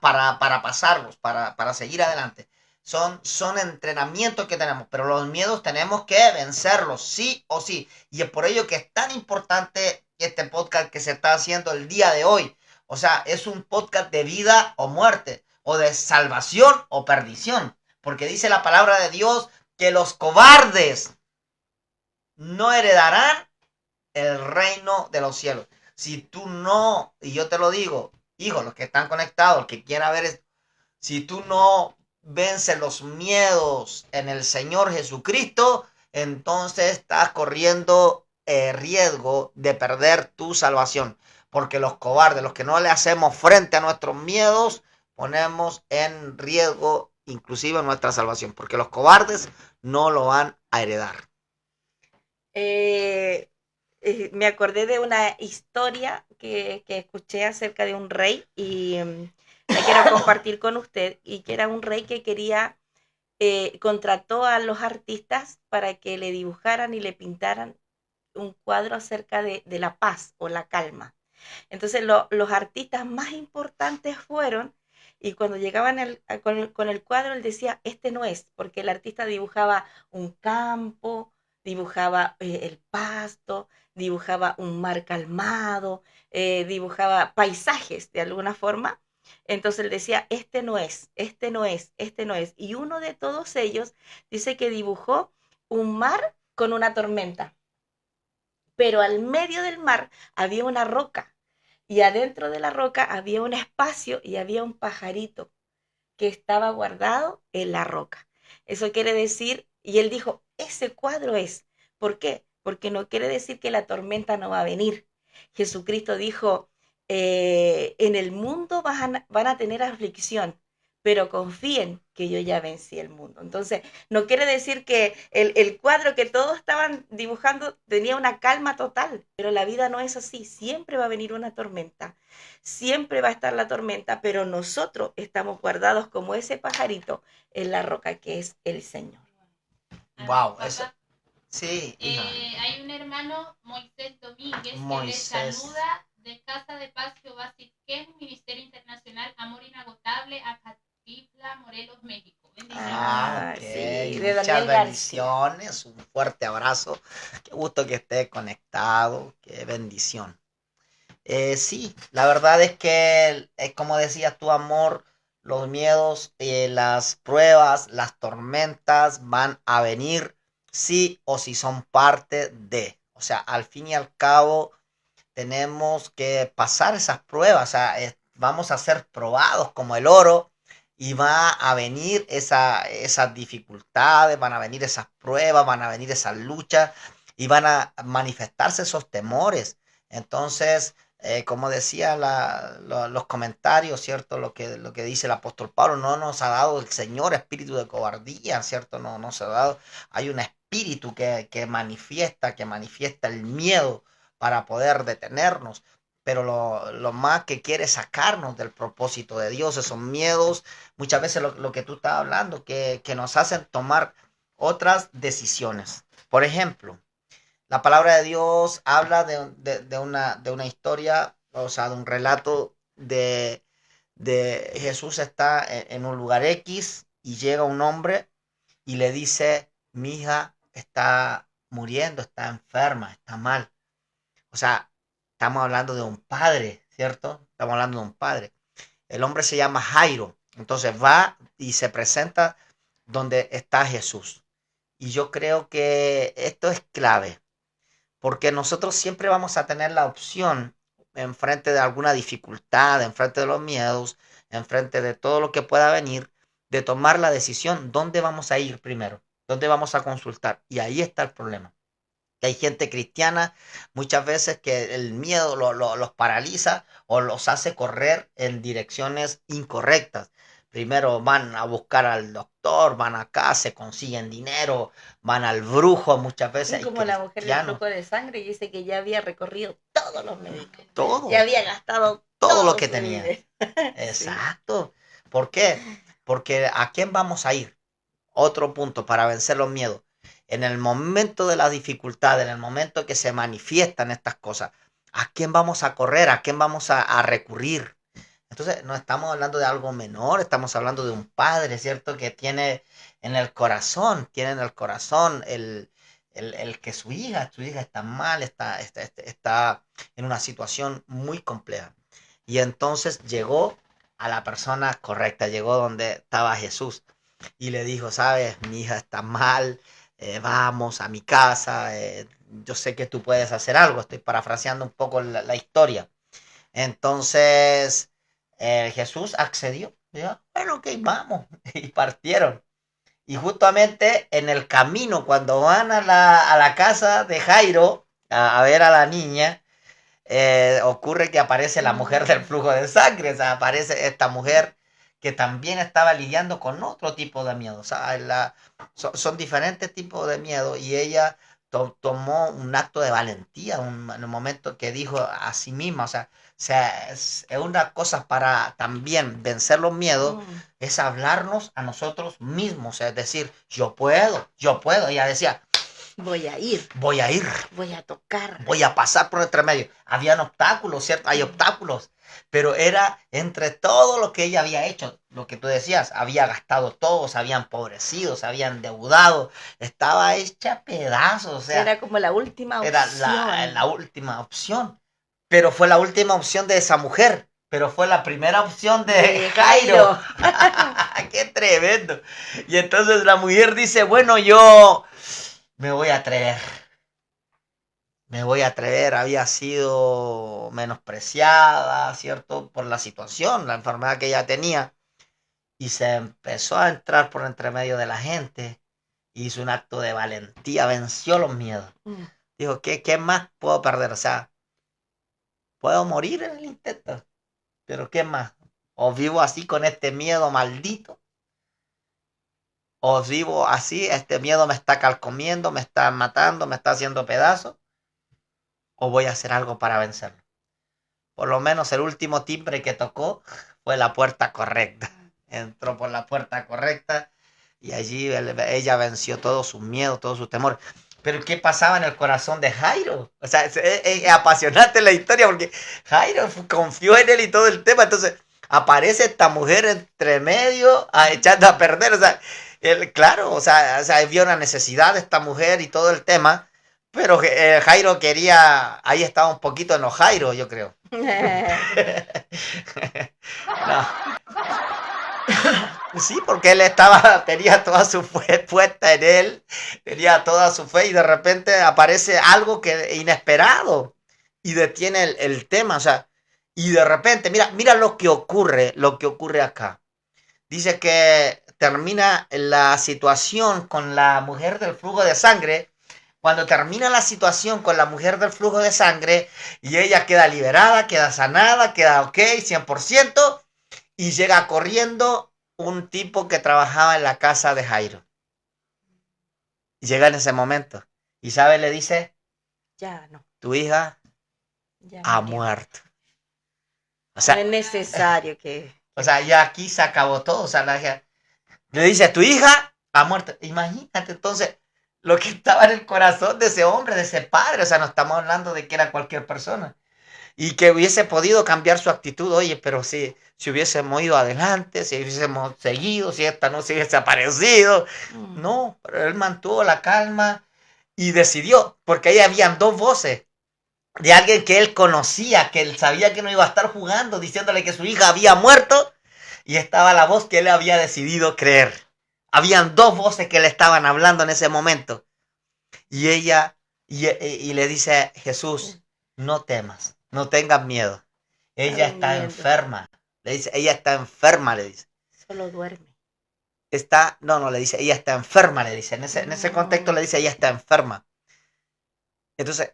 pasarlos, para seguir adelante. Son entrenamientos que tenemos, pero los miedos tenemos que vencerlos, sí o sí. Y es por ello que es tan importante este podcast que se está haciendo el día de hoy. O sea, es un podcast de vida o muerte, o de salvación o perdición. Porque dice la palabra de Dios que los cobardes no heredarán el reino de los cielos. Si tú no, y yo te lo digo, hijos, los que están conectados, el que quiera ver esto, si tú no vences los miedos en el Señor Jesucristo, entonces estás corriendo riesgo de perder tu salvación. Porque los cobardes, los que no le hacemos frente a nuestros miedos, ponemos en riesgo inclusive nuestra salvación. Porque los cobardes no lo van a heredar. Me acordé de una historia que escuché acerca de un rey y la quiero compartir con usted, y que era un rey que quería, contrató a los artistas para que le dibujaran y le pintaran un cuadro acerca de la paz o la calma. Entonces los artistas más importantes fueron y cuando llegaban con el cuadro, él decía, este no es, porque el artista dibujaba un campo, dibujaba el pasto, dibujaba un mar calmado, dibujaba paisajes de alguna forma. Entonces él decía, este no es, este no es, este no es. Y uno de todos ellos dice que dibujó un mar con una tormenta, pero al medio del mar había una roca y adentro de la roca había un espacio y había un pajarito que estaba guardado en la roca. Eso quiere decir, y él dijo, ese cuadro es. ¿Por qué? Porque no quiere decir que la tormenta no va a venir. Jesucristo dijo, en el mundo van a tener aflicción, pero confíen que yo ya vencí el mundo. Entonces, no quiere decir que el cuadro que todos estaban dibujando tenía una calma total, pero la vida no es así. Siempre va a venir una tormenta, siempre va a estar la tormenta, pero nosotros estamos guardados como ese pajarito en la roca que es el Señor. Wow, eso. Sí, hay un hermano, Moisés Domínguez, Moisés, que le saluda de Casa de Paz Jehová Sitquén, Ministerio Internacional Amor Inagotable, Acatitla, Morelos, México. Ah, ok. Sí, de Muchas Daniel bendiciones, un fuerte abrazo. Qué gusto que esté conectado, qué bendición. Sí, la verdad es que, como decías tu amor, los miedos, las pruebas, las tormentas van a venir sí o sí son parte de. O sea, al fin y al cabo tenemos que pasar esas pruebas. O sea, vamos a ser probados como el oro y va a venir esas dificultades, van a venir esas pruebas, van a venir esas luchas y van a manifestarse esos temores. Entonces, como decía los comentarios, ¿cierto? Lo que dice el apóstol Pablo, no nos ha dado el Señor espíritu de cobardía, ¿cierto? No nos ha dado, hay un espíritu que manifiesta el miedo para poder detenernos, pero lo más que quiere es sacarnos del propósito de Dios, esos miedos, muchas veces lo que tú estás hablando, que nos hacen tomar otras decisiones. Por ejemplo, la palabra de Dios habla de una historia, o sea, de un relato de Jesús está en un lugar X y llega un hombre y le dice, mi hija está muriendo, está enferma, está mal. O sea, estamos hablando de un padre, ¿cierto? Estamos hablando de un padre. El hombre se llama Jairo. Entonces va y se presenta donde está Jesús. Y yo creo que esto es clave, porque nosotros siempre vamos a tener la opción enfrente de alguna dificultad, enfrente de los miedos, enfrente de todo lo que pueda venir, de tomar la decisión dónde vamos a ir primero, dónde vamos a consultar. Y ahí está el problema. Hay gente cristiana muchas veces que el miedo los paraliza o los hace correr en direcciones incorrectas. Primero van a buscar al doctor, van acá, se consiguen dinero, van al brujo muchas veces. Es como la mujer del flujo de sangre y dice que ya había recorrido todos los médicos. Todo. Ya había gastado todo lo que tenía. Dinero. Exacto. Sí. ¿Por qué? Porque ¿a quién vamos a ir? Otro punto para vencer los miedos. En el momento de la dificultad, en el momento que se manifiestan estas cosas, ¿a quién vamos a correr? ¿A quién vamos a recurrir? Entonces, no estamos hablando de algo menor, estamos hablando de un padre, ¿cierto? Que tiene en el corazón, el que su hija está mal, está en una situación muy compleja. Y entonces llegó a la persona correcta, llegó donde estaba Jesús y le dijo, sabes, mi hija está mal, vamos a mi casa, yo sé que tú puedes hacer algo, estoy parafraseando un poco la historia. Entonces Jesús accedió, dijo, bueno, ok, vamos, y partieron. Y justamente en el camino, cuando van a la casa de Jairo a ver a la niña, ocurre que aparece la mujer del flujo de sangre, o sea, aparece esta mujer que también estaba lidiando con otro tipo de miedo. O sea, son diferentes tipos de miedo y ella tomó un acto de valentía en el momento que dijo a sí misma, o sea es una cosa para también vencer los miedos, es hablarnos a nosotros mismos, es decir, yo puedo. Ella decía, Voy a ir, voy a ir, voy a tocar. voy a pasar por entre medio. Habían obstáculos, ¿cierto? Hay obstáculos, pero era entre todo lo que ella había hecho, lo que tú decías, había gastado todo, se había empobrecido, se había endeudado, estaba hecha pedazos, o sea, Era como la última era opción. la última opción, pero fue la última opción de esa mujer, pero fue la primera opción de Jairo. ¡Qué tremendo! Y entonces la mujer dice, bueno, yo me voy a atrever. Me voy a atrever, había sido menospreciada, ¿cierto? Por la situación, la enfermedad que ella tenía. Y se empezó a entrar por entre medio de la gente. Hizo un acto de valentía, venció los miedos. Mm. Dijo, ¿qué más puedo perder? O sea, puedo morir en el intento, pero ¿qué más? O vivo así con este miedo maldito, o vivo así, este miedo me está calcomiendo, me está matando, me está haciendo pedazos, o voy a hacer algo para vencerlo. Por lo menos el último timbre que tocó fue la puerta correcta. Entró por la puerta correcta y allí ella venció todos sus miedos, todos sus temores. Pero ¿qué pasaba en el corazón de Jairo? O sea, es apasionante la historia porque Jairo confió en él y todo el tema. Entonces aparece esta mujer entre medio echando a perder. O sea, él, claro, o sea, vio una necesidad de esta mujer y todo el tema. Pero Jairo quería, ahí estaba un poquito enojado, yo creo. No. Sí, porque él tenía toda su fe puesta en él, tenía toda su fe y de repente aparece algo que inesperado y detiene el tema, o sea, y de repente, mira lo que ocurre acá. Dice que termina la situación con la mujer del flujo de sangre. Cuando termina la situación con la mujer del flujo de sangre y ella queda liberada, queda sanada, queda ok, 100%, y llega corriendo un tipo que trabajaba en la casa de Jairo. Y llega en ese momento. Y sabe, le dice, Ya no, tu hija ya ha murió. muerto. O No sea, es necesario que... ya aquí se acabó todo. O sea, le dice, tu hija ha muerto. Imagínate entonces lo que estaba en el corazón de ese hombre, de ese padre. O sea, no estamos hablando de que era cualquier persona. Y que hubiese podido cambiar su actitud. Oye, pero si hubiésemos ido adelante, si hubiésemos seguido, si esta no se hubiese aparecido. No, pero él mantuvo la calma y decidió, porque ahí habían dos voces. De alguien que él conocía, que él sabía que no iba a estar jugando, diciéndole que su hija había muerto. Y estaba la voz que él había decidido creer. Habían dos voces que le estaban hablando en ese momento. Y ella, y le dice, Jesús, no temas, no tengas miedo. Ella está enferma. Le dice, ella está enferma, le dice. Solo duerme. No, le dice, ella está enferma, le dice. En ese contexto le dice, ella está enferma. Entonces,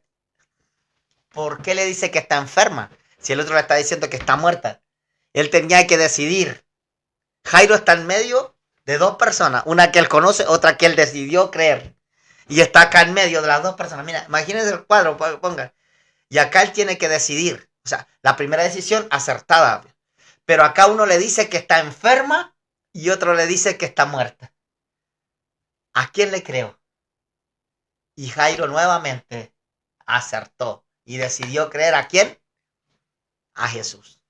¿por qué le dice que está enferma? Si el otro le está diciendo que está muerta. Él tenía que decidir. Jairo está en medio de dos personas, una que él conoce, otra que él decidió creer. Y está acá en medio de las dos personas. Mira, imagínense el cuadro, pongan. Y acá él tiene que decidir. O sea, la primera decisión acertada. Pero acá uno le dice que está enferma y otro le dice que está muerta. ¿A quién le creo? Y Jairo nuevamente acertó y decidió creer ¿a quién? A Jesús.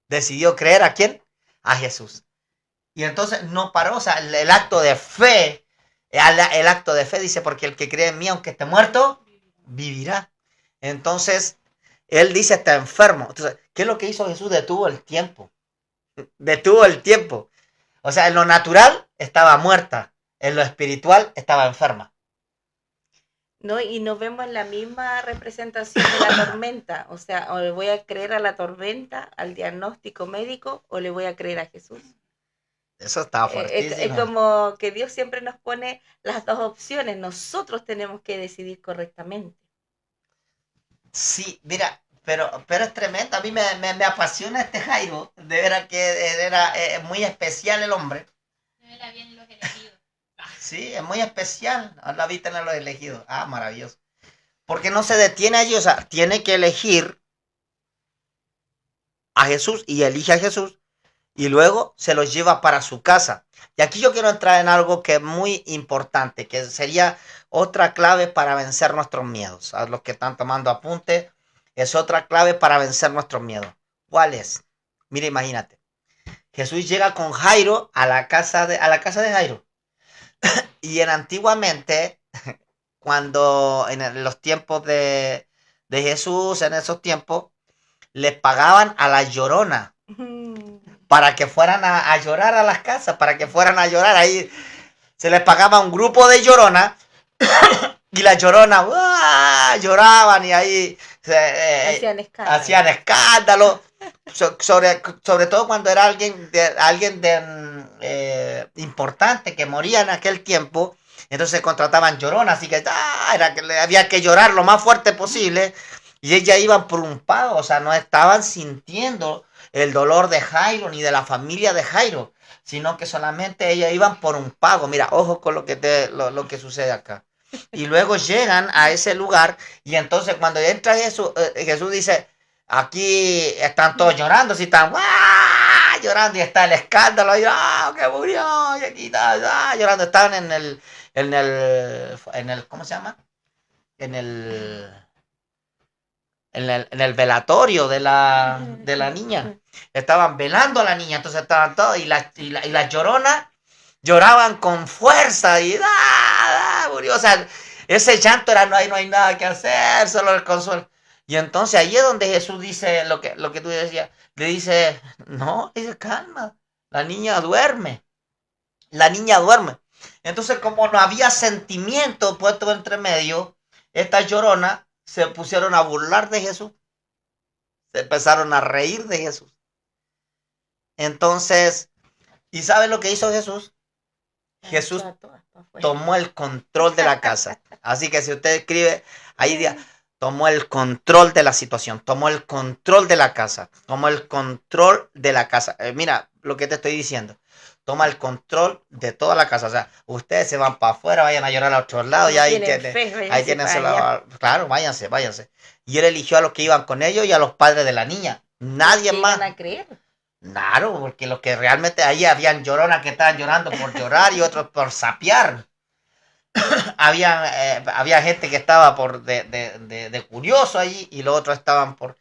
¿Decidió creer a quién? A Jesús. Y entonces no paró, o sea, el acto de fe, el acto de fe dice, porque el que cree en mí, aunque esté muerto, vivirá. Entonces, él dice, está enfermo. Entonces, ¿qué es lo que hizo Jesús? Detuvo el tiempo. Detuvo el tiempo. O sea, en lo natural estaba muerta, en lo espiritual estaba enferma. ¿No? Y nos vemos en la misma representación de la tormenta. O sea, o le voy a creer a la tormenta, al diagnóstico médico, o le voy a creer a Jesús. Eso estaba fuertísimo. Es como que Dios siempre nos pone las dos opciones. Nosotros tenemos que decidir correctamente. Sí, mira, pero es tremendo. A mí me apasiona este Jairo. De veras que era muy especial el hombre. De la bien los elegidos. Sí, es muy especial. La vista en los elegidos. Ah, maravilloso. Porque no se detiene allí, o sea, tiene que elegir a Jesús y elige a Jesús. y luego se los lleva para su casa. Y aquí yo quiero entrar en algo que es muy importante, que sería otra clave para vencer nuestros miedos. A los que están tomando apunte, es otra clave para vencer nuestros miedos. ¿Cuál es? Mira, imagínate. Jesús llega con Jairo a la casa de Jairo. Y antiguamente, cuando en los tiempos de Jesús, en esos tiempos, les pagaban a la llorona para que fueran a llorar a las casas, para que fueran a llorar. Ahí se les pagaba un grupo de lloronas y las lloronas lloraban y ahí hacían escándalo. Sobre todo cuando era alguien importante que moría en aquel tiempo, entonces contrataban lloronas, así que había que llorar lo más fuerte posible y ellas iban por un pago, o sea, no estaban sintiendo el dolor de Jairo ni de la familia de Jairo, sino que solamente ellas iban por un pago. Mira, ojo con lo que sucede acá. Y luego llegan a ese lugar y entonces cuando entra Jesús, Jesús dice: aquí están todos llorando, si están llorando y está el escándalo, y que murió, y aquí está llorando, estaban en el, ¿cómo se llama? En el velatorio de la niña. Estaban velando a la niña, entonces estaban todos, y las lloronas lloraban con fuerza, y murió, o sea, ese llanto era, no hay nada que hacer, solo el consuelo. Y entonces ahí es donde Jesús dice lo que tú decías. Le dice, no, dice, calma, la niña duerme. La niña duerme. Entonces, como no había sentimiento puesto entre medio, estas lloronas se pusieron a burlar de Jesús. Se empezaron a reír de Jesús. Entonces, ¿y saben lo que hizo Jesús? Jesús tomó el control de la casa. Así que si usted escribe, ahí diga, tomó el control de la situación, tomó el control de la casa, tomó el control de la casa. Mira lo que te estoy diciendo. Toma el control de toda la casa. O sea, ustedes se van para afuera, vayan a llorar a otro lado, y ahí tienen claro, váyanse. Y él eligió a los que iban con ellos y a los padres de la niña. Nadie más. ¿Van a creer? Claro, porque los que realmente ahí habían lloronas que estaban llorando por llorar y otros por sapear. Había gente que estaba de curioso allí y los otros estaban por...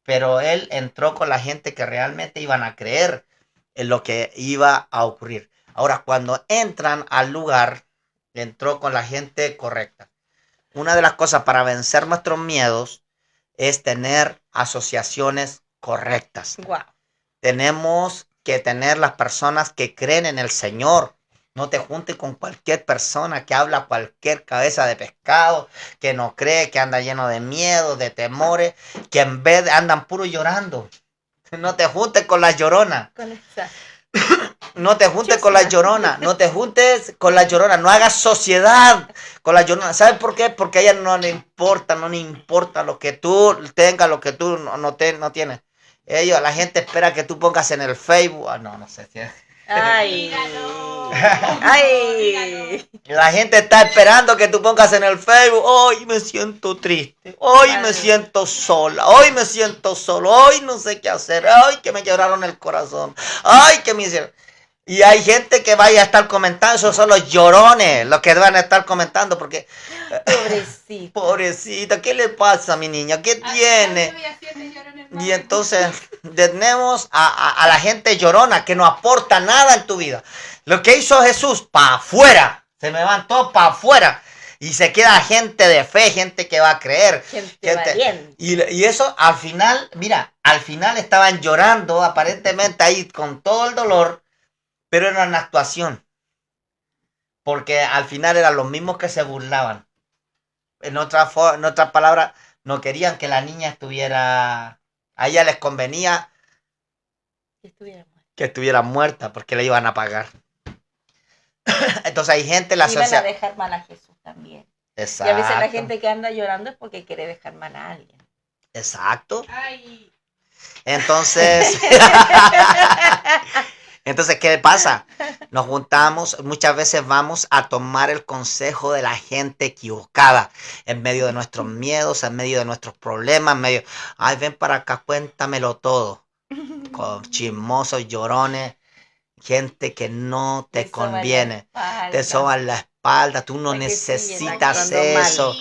Pero él entró con la gente que realmente iban a creer en lo que iba a ocurrir. Ahora, cuando entran al lugar, entró con la gente correcta. Una de las cosas para vencer nuestros miedos es tener asociaciones correctas. Wow. Tenemos que tener las personas que creen en el Señor. No te juntes con cualquier persona que habla cualquier cabeza de pescado, que no cree, que anda lleno de miedo, de temores, que en vez de andan puro llorando. No te juntes con las lloronas. No te juntes con las lloronas. No te juntes con las lloronas. No hagas sociedad con las lloronas. ¿Sabes por qué? Porque a ellas no le importa lo que tú tengas, lo que tú no tienes. La gente espera que tú pongas en el Facebook. No sé si es. Ay. Ay. La gente está esperando que tú pongas en el Facebook: hoy me siento triste, hoy me siento sola, hoy me siento solo, hoy no sé qué hacer, hoy que me quebraron el corazón, ay que me hicieron. Y hay gente que vaya a estar comentando, esos son los llorones los que van a estar comentando, porque pobrecita, ¿qué le pasa a mi niña? ¿Qué tiene? Y entonces tenemos a la gente llorona que no aporta nada en tu vida. Lo que hizo Jesús, para afuera, se me van todos para afuera. Y se queda gente de fe, gente que va a creer. Gente valiente. Y eso al final, mira, al final estaban llorando aparentemente ahí con todo el dolor, pero era una actuación. Porque al final eran los mismos que se burlaban. En otras palabras, no querían que la niña estuviera... A ella les convenía que estuviera muerta porque le iban a pagar. Entonces hay gente la iban a dejar mal a Jesús también. Exacto. Y a veces la gente que anda llorando es porque quiere dejar mal a alguien. Exacto. Ay. Entonces, ¿qué pasa? Nos juntamos, muchas veces vamos a tomar el consejo de la gente equivocada en medio de nuestros miedos, en medio de nuestros problemas, ay, ven para acá, cuéntamelo todo. con chismosos, llorones, gente que no te Te soban la conviene, espalda. te soban la espalda, tú no La que siguen necesitas actuando mal. eso.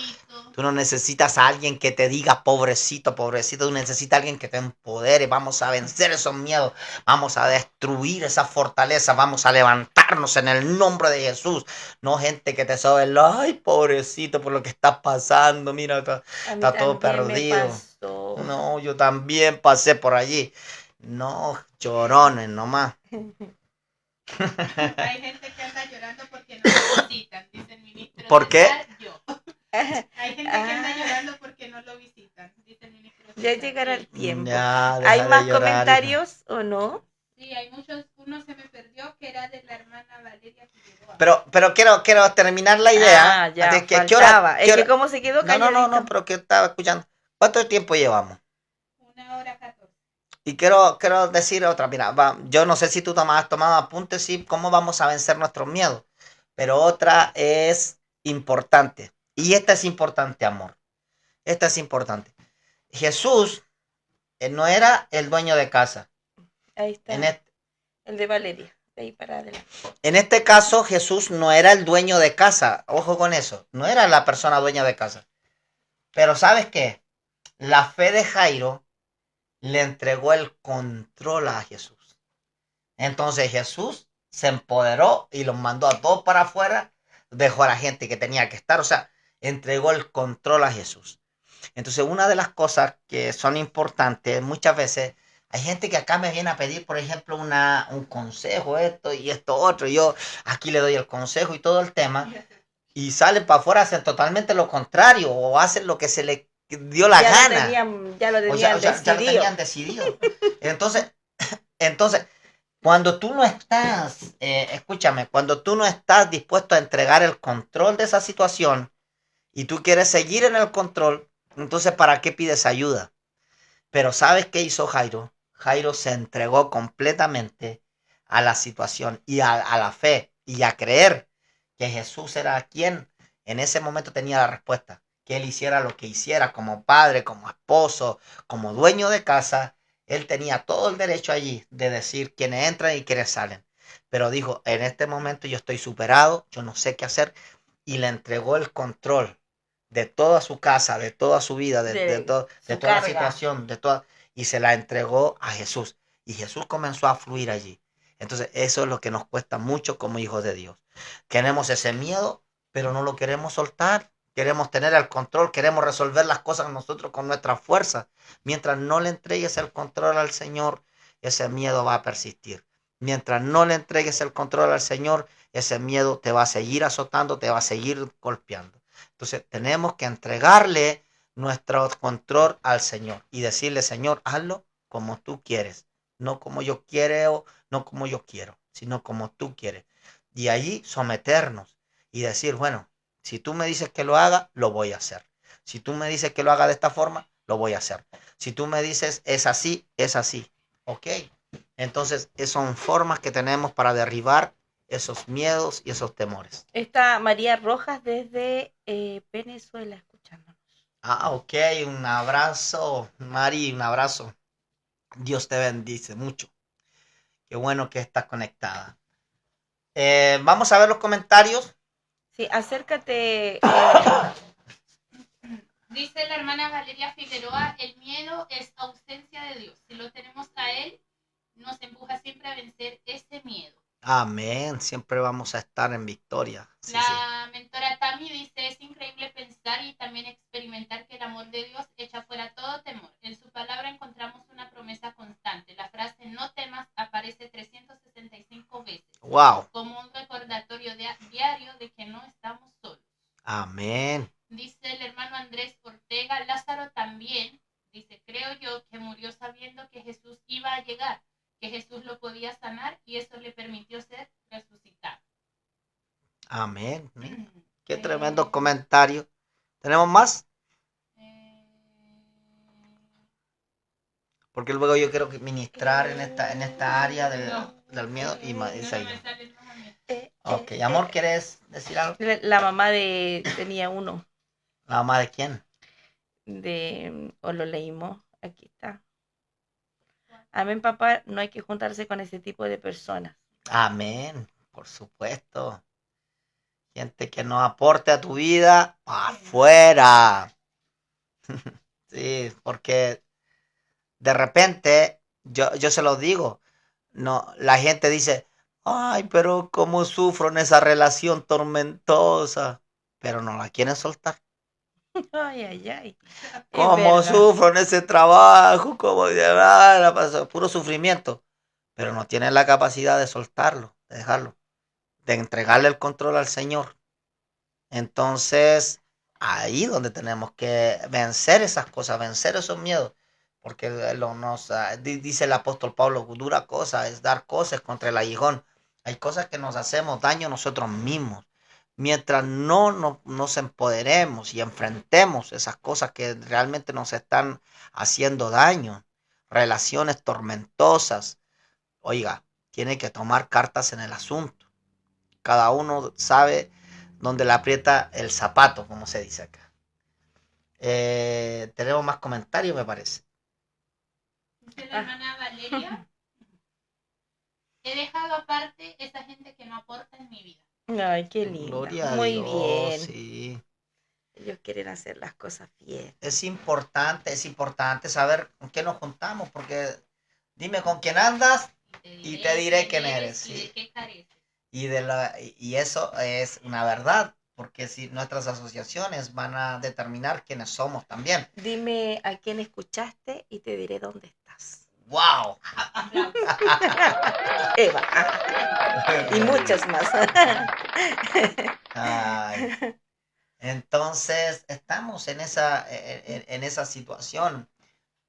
Tú no necesitas a alguien que te diga pobrecito, pobrecito. Tú necesitas a alguien que te empodere. Vamos a vencer esos miedos. Vamos a destruir esa fortaleza. Vamos a levantarnos en el nombre de Jesús. No gente que te sobe el, ay, pobrecito por lo que está pasando. Mira, A mí está todo también me perdido. pasó. No, yo también pasé por allí. No, llorones nomás. Hay gente que anda llorando porque no lo visitan, dice el ministro. ¿Por qué? César, yo. Hay gente que anda llorando porque no lo visitan, dice el ministro. Ya César, llegará yo. el tiempo. Ya, deja ¿Hay de más llorar, hija. comentarios o no? Sí, hay muchos. Uno se me perdió que era de la hermana Valeria Figueroa. Pero quiero terminar la idea. Ah, ya, Así que, faltaba. ¿qué Es hora? que como se quedó No, calladito. pero que estaba escuchando. ¿Cuánto tiempo llevamos? 1:14. Y quiero decir otra, mira, yo no sé si tú has tomado apuntes, sí, cómo vamos a vencer nuestros miedos, pero otra es importante, y esta es importante, amor, esta es importante. Jesús no era el dueño de casa. Ahí está. En El de Valeria. De ahí para adelante. este caso, Jesús no era el dueño de casa, ojo con eso, no era la persona dueña de casa. Pero ¿sabes qué? La fe de Jairo le entregó el control a Jesús. Entonces Jesús se empoderó y los mandó a todos para afuera, dejó a la gente que tenía que estar, o sea, entregó el control a Jesús. Entonces, una de las cosas que son importantes, muchas veces hay gente que acá me viene a pedir, por ejemplo, un consejo, esto y esto otro, y yo aquí le doy el consejo y todo el tema, y salen para afuera, hacen totalmente lo contrario, o hacen lo que se les dio la gana. Ya lo tenían Ya lo decidido. tenían decidido. Entonces, cuando tú no estás, escúchame, cuando tú no estás dispuesto a entregar el control de esa situación y tú quieres seguir en el control, entonces ¿para qué pides ayuda? Pero ¿sabes qué hizo Jairo? Jairo se entregó completamente a la situación y a la fe y a creer que Jesús era quien en ese momento tenía la respuesta, que él hiciera lo que hiciera como padre, como esposo, como dueño de casa. Él tenía todo el derecho allí de decir quiénes entran y quiénes salen. Pero dijo, en este momento yo estoy superado, yo no sé qué hacer, y le entregó el control de toda su casa, de toda su vida, de toda la situación, y se la entregó a Jesús. Y Jesús comenzó a fluir allí. Entonces, eso es lo que nos cuesta mucho como hijos de Dios. Queremos ese miedo, pero no lo queremos soltar. Queremos tener el control, queremos resolver las cosas nosotros con nuestra fuerza. Mientras no le entregues el control al Señor, ese miedo va a persistir. Mientras no le entregues el control al Señor, ese miedo te va a seguir azotando, te va a seguir golpeando. Entonces tenemos que entregarle nuestro control al Señor y decirle, Señor, hazlo como tú quieres, no como yo quiero, no como yo quiero, sino como tú quieres. Y allí someternos y decir, bueno, si tú me dices que lo haga, lo voy a hacer. Si tú me dices que lo haga de esta forma, lo voy a hacer. Si tú me dices es así, es así. ¿Ok? Entonces, son formas que tenemos para derribar esos miedos y esos temores. Está María Rojas desde Venezuela escuchándonos. Ah, ok, un abrazo, Mari, un abrazo. Dios te bendice mucho. Qué bueno que estás conectada. Vamos a ver los comentarios. Sí, acércate. Dice la hermana Valeria Figueroa, el miedo es ausencia de Dios. Si lo tenemos a Él, nos empuja siempre a vencer ese miedo. Amén, siempre vamos a estar en victoria. Sí, la mentora Tami dice, es increíble pensar y también experimentar que el amor de Dios echa fuera todo temor. En su palabra encontramos una promesa constante. La frase no temas aparece 365 veces. Wow. Como un recordatorio diario de que no estamos solos. Amén. Dice el hermano Andrés Ortega, Lázaro también, dice, creo yo que murió sabiendo que Jesús iba a llegar, que Jesús lo podía sanar y eso le permitió ser resucitado. Amén. Qué tremendo comentario. ¿Tenemos más? Porque luego yo quiero ministrar en esta área del miedo y seguir. Ok, amor, ¿quieres decir algo? La mamá tenía uno. ¿La mamá de quién? O lo leímos, aquí está. Amén, papá, no hay que juntarse con ese tipo de personas. Amén, por supuesto. Gente que no aporte a tu vida, afuera. Sí, porque de repente, yo se lo digo, no, la gente dice, ay, pero cómo sufro en esa relación tormentosa, pero no la quieren soltar. Ay, ay, ay. Es Cómo verdad. sufro en ese trabajo, cómo llevar, puro sufrimiento, pero no tienen la capacidad de soltarlo, de dejarlo, de entregarle el control al Señor. Entonces, ahí donde tenemos que vencer esas cosas, vencer esos miedos, porque dice el apóstol Pablo, dura cosa es dar cosas contra el aguijón. Hay cosas que nos hacemos daño nosotros mismos. Mientras no nos empoderemos y enfrentemos esas cosas que realmente nos están haciendo daño, relaciones tormentosas, oiga, tiene que tomar cartas en el asunto. Cada uno sabe dónde le aprieta el zapato, como se dice acá. Tenemos más comentarios, me parece. Dice la hermana Valeria, he dejado aparte esa gente que no aporta en mi vida. Ay, qué linda. Gloria a Muy Dios, bien. sí. Ellos quieren hacer las cosas bien. Es importante saber con qué nos juntamos, porque dime con quién andas y te diré quién eres. Y de qué careces. Y eso es una verdad, porque si nuestras asociaciones van a determinar quiénes somos también. Dime a quién escuchaste y te diré dónde estás. ¡Wow! Eva. Y muchos más. Ay. Entonces, estamos en esa situación.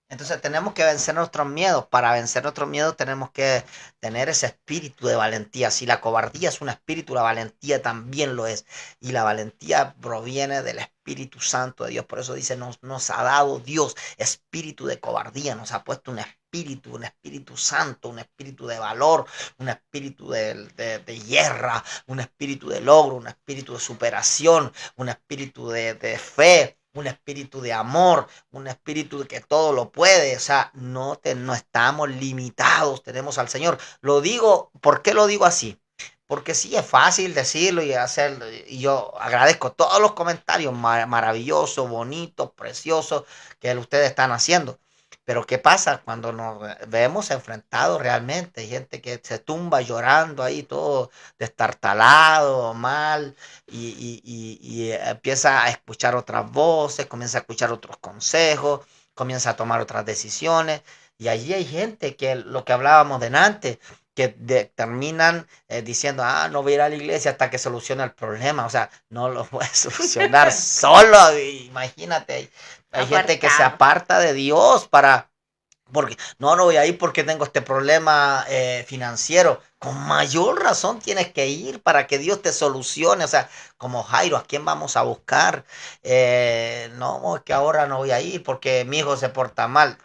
Entonces, tenemos que vencer nuestros miedos. Para vencer nuestros miedos, tenemos que tener ese espíritu de valentía. Si la cobardía es un espíritu, la valentía también lo es. Y la valentía proviene del Espíritu Santo de Dios. Por eso dice, nos ha dado Dios espíritu de cobardía. Nos ha puesto un Espíritu Santo, un espíritu de valor, un espíritu de guerra, un espíritu de logro, un espíritu de superación, un espíritu de fe, un espíritu de amor, un espíritu que todo lo puede. O sea, no estamos limitados, tenemos al Señor. Lo digo, ¿por qué lo digo así? Porque sí es fácil decirlo y hacerlo. Y yo agradezco todos los comentarios maravillosos, bonitos, preciosos que ustedes están haciendo. Pero ¿qué pasa cuando nos vemos enfrentados realmente? Hay gente que se tumba llorando ahí, todo destartalado, mal, y empieza a escuchar otras voces, comienza a escuchar otros consejos, comienza a tomar otras decisiones. Y allí hay gente que lo que hablábamos delante, que terminan diciendo, no voy a ir a la iglesia hasta que solucione el problema. O sea, no lo puede solucionar solo. Imagínate, hay gente que se aparta de Dios porque no voy a ir porque tengo este problema financiero. Con mayor razón tienes que ir para que Dios te solucione. O sea, como Jairo, ¿a quién vamos a buscar? No, es que ahora no voy a ir porque mi hijo se porta mal.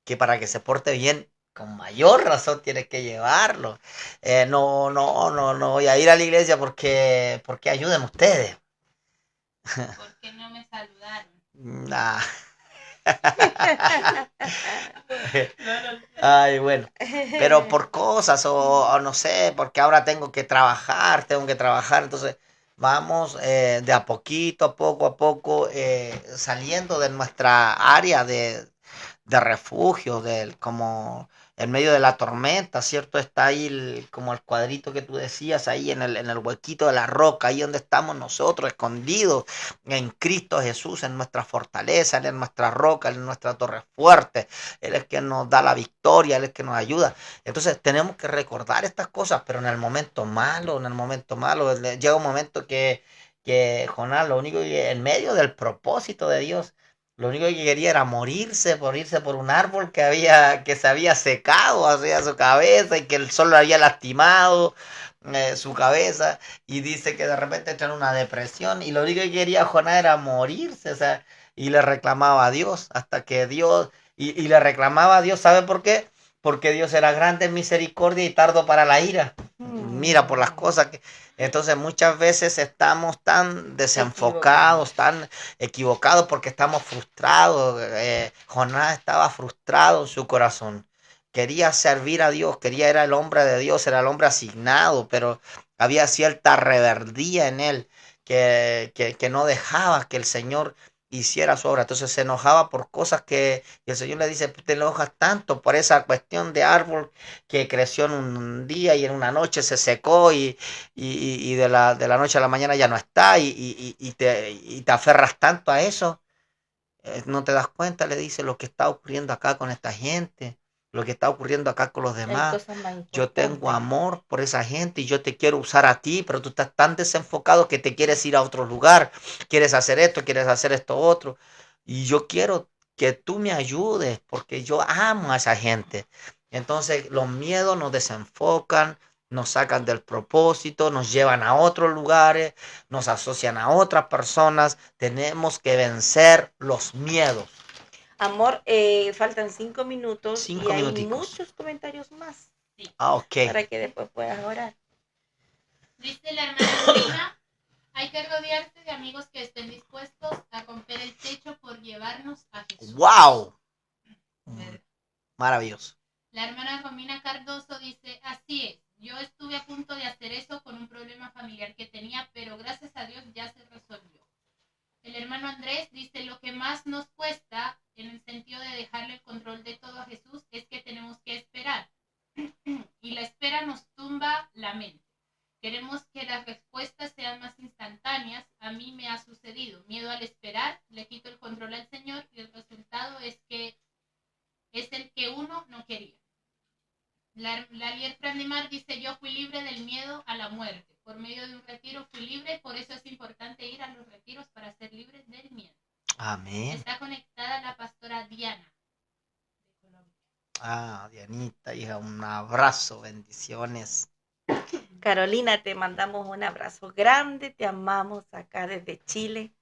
Que para que se porte bien, con mayor razón tienes que llevarlo. No voy a ir a la iglesia porque ayuden ustedes. Porque no me saludaron. Nah. Ay, bueno, pero por cosas o no sé, porque ahora tengo que trabajar, entonces vamos de a poquito, poco a poco, saliendo de nuestra área de refugio, como en medio de la tormenta, ¿cierto? Está ahí como el cuadrito que tú decías, ahí en el huequito de la roca, ahí donde estamos nosotros, escondidos en Cristo Jesús, en nuestra fortaleza, Él es nuestra roca, Él es nuestra torre fuerte, Él es quien nos da la victoria, Él es quien nos ayuda. Entonces tenemos que recordar estas cosas, pero en el momento malo, llega un momento que Jonás, lo único que en medio del propósito de Dios, lo único que quería era morirse por un árbol que se había secado hacia su cabeza y que el sol lo había lastimado su cabeza, y dice que de repente entró en una depresión y lo único que quería Jonás era morirse, o sea, y le reclamaba a Dios hasta que Dios, y le reclamaba a Dios, ¿sabe por qué? Porque Dios era grande en misericordia y tardo para la ira. Mira, por las cosas que... Entonces muchas veces estamos tan desenfocados, tan equivocados porque estamos frustrados. Jonás estaba frustrado en su corazón. Quería servir a Dios, era el hombre de Dios, era el hombre asignado, pero había cierta reverdía en él que no dejaba que el Señor hiciera su obra. Entonces se enojaba por cosas y el Señor le dice, te enojas tanto por esa cuestión de árbol que creció en un día y en una noche se secó y de la noche a la mañana ya no está y te aferras tanto a eso. No te das cuenta, le dice, lo que está ocurriendo acá con esta gente, lo que está ocurriendo acá con los demás. Yo tengo amor por esa gente y yo te quiero usar a ti, pero tú estás tan desenfocado que te quieres ir a otro lugar, quieres hacer esto otro. Y yo quiero que tú me ayudes porque yo amo a esa gente. Entonces los miedos nos desenfocan, nos sacan del propósito, nos llevan a otros lugares, nos asocian a otras personas. Tenemos que vencer los miedos. Amor, faltan 5 minutos y hay muchos comentarios más. Sí. Ok. Para que después puedas orar. Dice la hermana Lina, hay que rodearse de amigos que estén dispuestos a romper el techo por llevarnos a Jesús. ¡Wow! Maravilloso. La hermana Romina Cardoso dice, así es, yo estuve a punto de hacer eso con un problema familiar que tenía, pero gracias a Dios ya se resolvió. El hermano Andrés dice, lo que más nos cuesta en el sentido de dejarle el control de todo a Jesús es que tenemos que esperar. Y la espera nos tumba la mente. Queremos que las respuestas sean más instantáneas. A mí me ha sucedido. Miedo al esperar, le quito el control al Señor y el resultado es el que uno no quería. La Lier Frandimar dice, yo fui libre del miedo a la muerte. Por medio de un retiro fui libre, por eso es importante ir a los retiros para ser libres del miedo. Amén. Está conectada la pastora Diana de Colombia. Ah, Dianita, hija, un abrazo, bendiciones. Carolina, te mandamos un abrazo grande, te amamos acá desde Chile.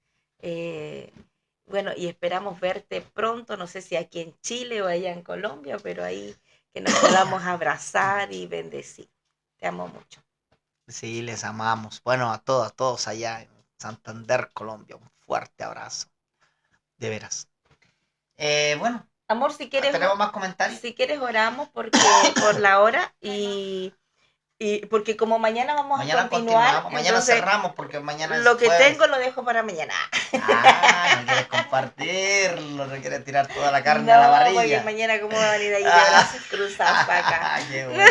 Bueno, y esperamos verte pronto, no sé si aquí en Chile o allá en Colombia, pero ahí que nos podamos abrazar y bendecir. Te amo mucho. Sí, les amamos. Bueno, a todos allá en Santander, Colombia, un fuerte abrazo. De veras. Bueno. Amor, si quieres... ¿Tenemos más comentarios? Si quieres oramos porque por la hora y porque como mañana vamos a continuar. Mañana cerramos porque mañana es lo que jueves. tengo lo dejo para mañana. No quieres compartirlo, no quieres tirar toda la carne a la parrilla. No, porque mañana cómo va a venir ahí de brazos cruzados para acá. Qué bueno.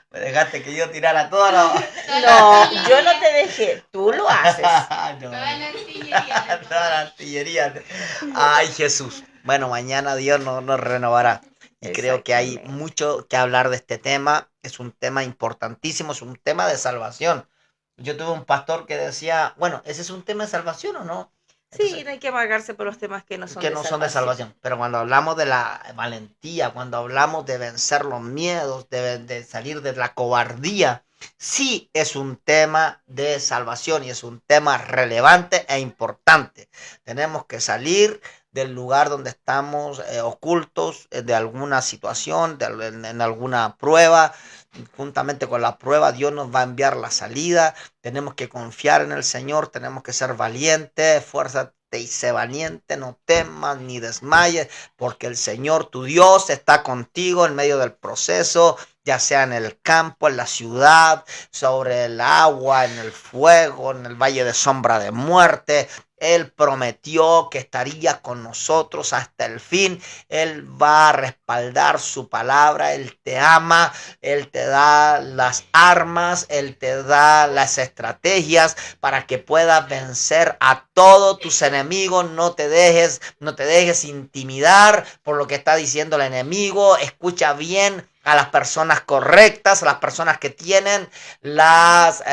Me dejaste que yo tirara todo. No, yo no te dejé, tú lo haces. No. Toda la artillería. Toda la artillería. Ay, Jesús. Bueno, mañana Dios nos renovará. Y creo que hay mucho que hablar de este tema. Es un tema importantísimo, es un tema de salvación. Yo tuve un pastor que decía, bueno, ¿ese es un tema de salvación o no? Entonces, sí, no hay que amargarse por los temas que no son de salvación. Pero cuando hablamos de la valentía, cuando hablamos de vencer los miedos, de salir de la cobardía, sí es un tema de salvación y es un tema relevante e importante. Tenemos que salir del lugar donde estamos ocultos de alguna situación, en alguna prueba. Juntamente con la prueba, Dios nos va a enviar la salida. Tenemos que confiar en el Señor, tenemos que ser valientes, esfuérzate y sé valiente, no temas ni desmayes, porque el Señor tu Dios está contigo en medio del proceso, ya sea en el campo, en la ciudad, sobre el agua, en el fuego, en el valle de sombra de muerte. Él prometió que estaría con nosotros hasta el fin. Él va a respaldar su palabra. Él te ama. Él te da las armas. Él te da las estrategias para que puedas vencer a todos tus enemigos. No te dejes intimidar por lo que está diciendo el enemigo. Escucha bien a las personas correctas, a las personas que tienen las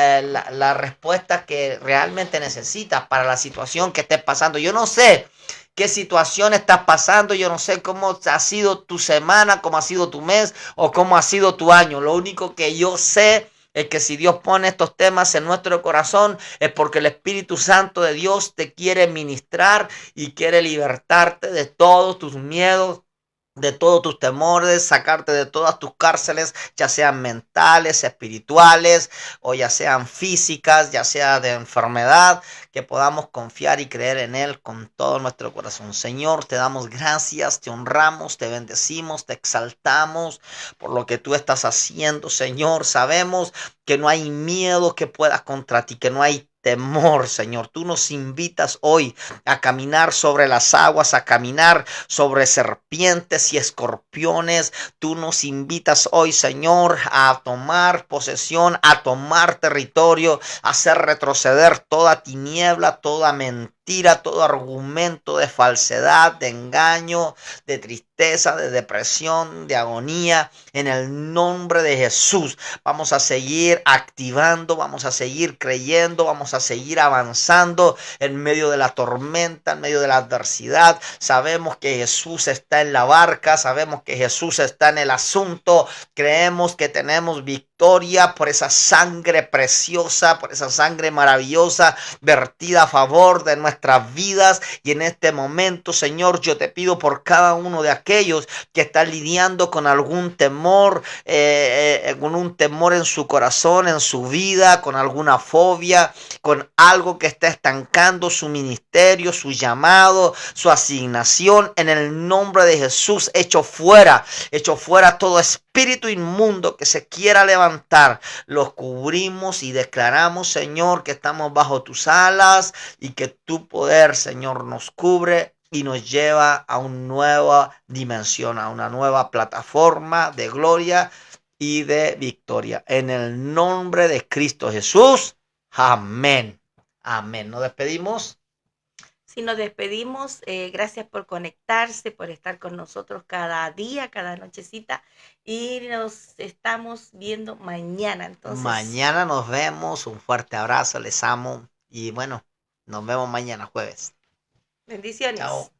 respuestas que realmente necesitas para la situación que estés pasando. Yo no sé qué situación estás pasando, yo no sé cómo ha sido tu semana, cómo ha sido tu mes o cómo ha sido tu año. Lo único que yo sé es que si Dios pone estos temas en nuestro corazón es porque el Espíritu Santo de Dios te quiere ministrar y quiere libertarte de todos tus miedos, de todos tus temores, sacarte de todas tus cárceles, ya sean mentales, espirituales, o ya sean físicas, ya sea de enfermedad, que podamos confiar y creer en Él con todo nuestro corazón. Señor, te damos gracias, te honramos, te bendecimos, te exaltamos por lo que tú estás haciendo, Señor. Sabemos que no hay miedo que pueda contra ti, que no hay temor, Señor. Tú nos invitas hoy a caminar sobre las aguas, a caminar sobre serpientes y escorpiones. Tú nos invitas hoy, Señor, a tomar posesión, a tomar territorio, a hacer retroceder toda tiniebla, toda mentira, todo argumento de falsedad, de engaño, de tristeza, de depresión, de agonía. En el nombre de Jesús vamos a seguir activando, vamos a seguir creyendo, vamos a seguir avanzando en medio de la tormenta, en medio de la adversidad. Sabemos que Jesús está en la barca, sabemos que Jesús está en el asunto. Creemos que tenemos victoria por esa sangre preciosa, por esa sangre maravillosa vertida a favor de nuestras vidas. Y en este momento, Señor, yo te pido por cada uno de aquellos que están lidiando con algún temor, con un temor en su corazón, en su vida, con alguna fobia, con algo que está estancando su ministerio, su llamado, su asignación. En el nombre de Jesús, echo fuera todo espíritu inmundo que se quiera levantar. Los cubrimos y declaramos, Señor, que estamos bajo tus alas y que tu poder, Señor, nos cubre y nos lleva a una nueva dimensión, a una nueva plataforma de gloria y de victoria. En el nombre de Cristo Jesús. Amén. Amén. Nos despedimos. Si nos despedimos, gracias por conectarse, por estar con nosotros cada día, cada nochecita. Y nos estamos viendo mañana. Entonces, mañana nos vemos. Un fuerte abrazo. Les amo. Y bueno, nos vemos mañana jueves. bendiciones. Chao.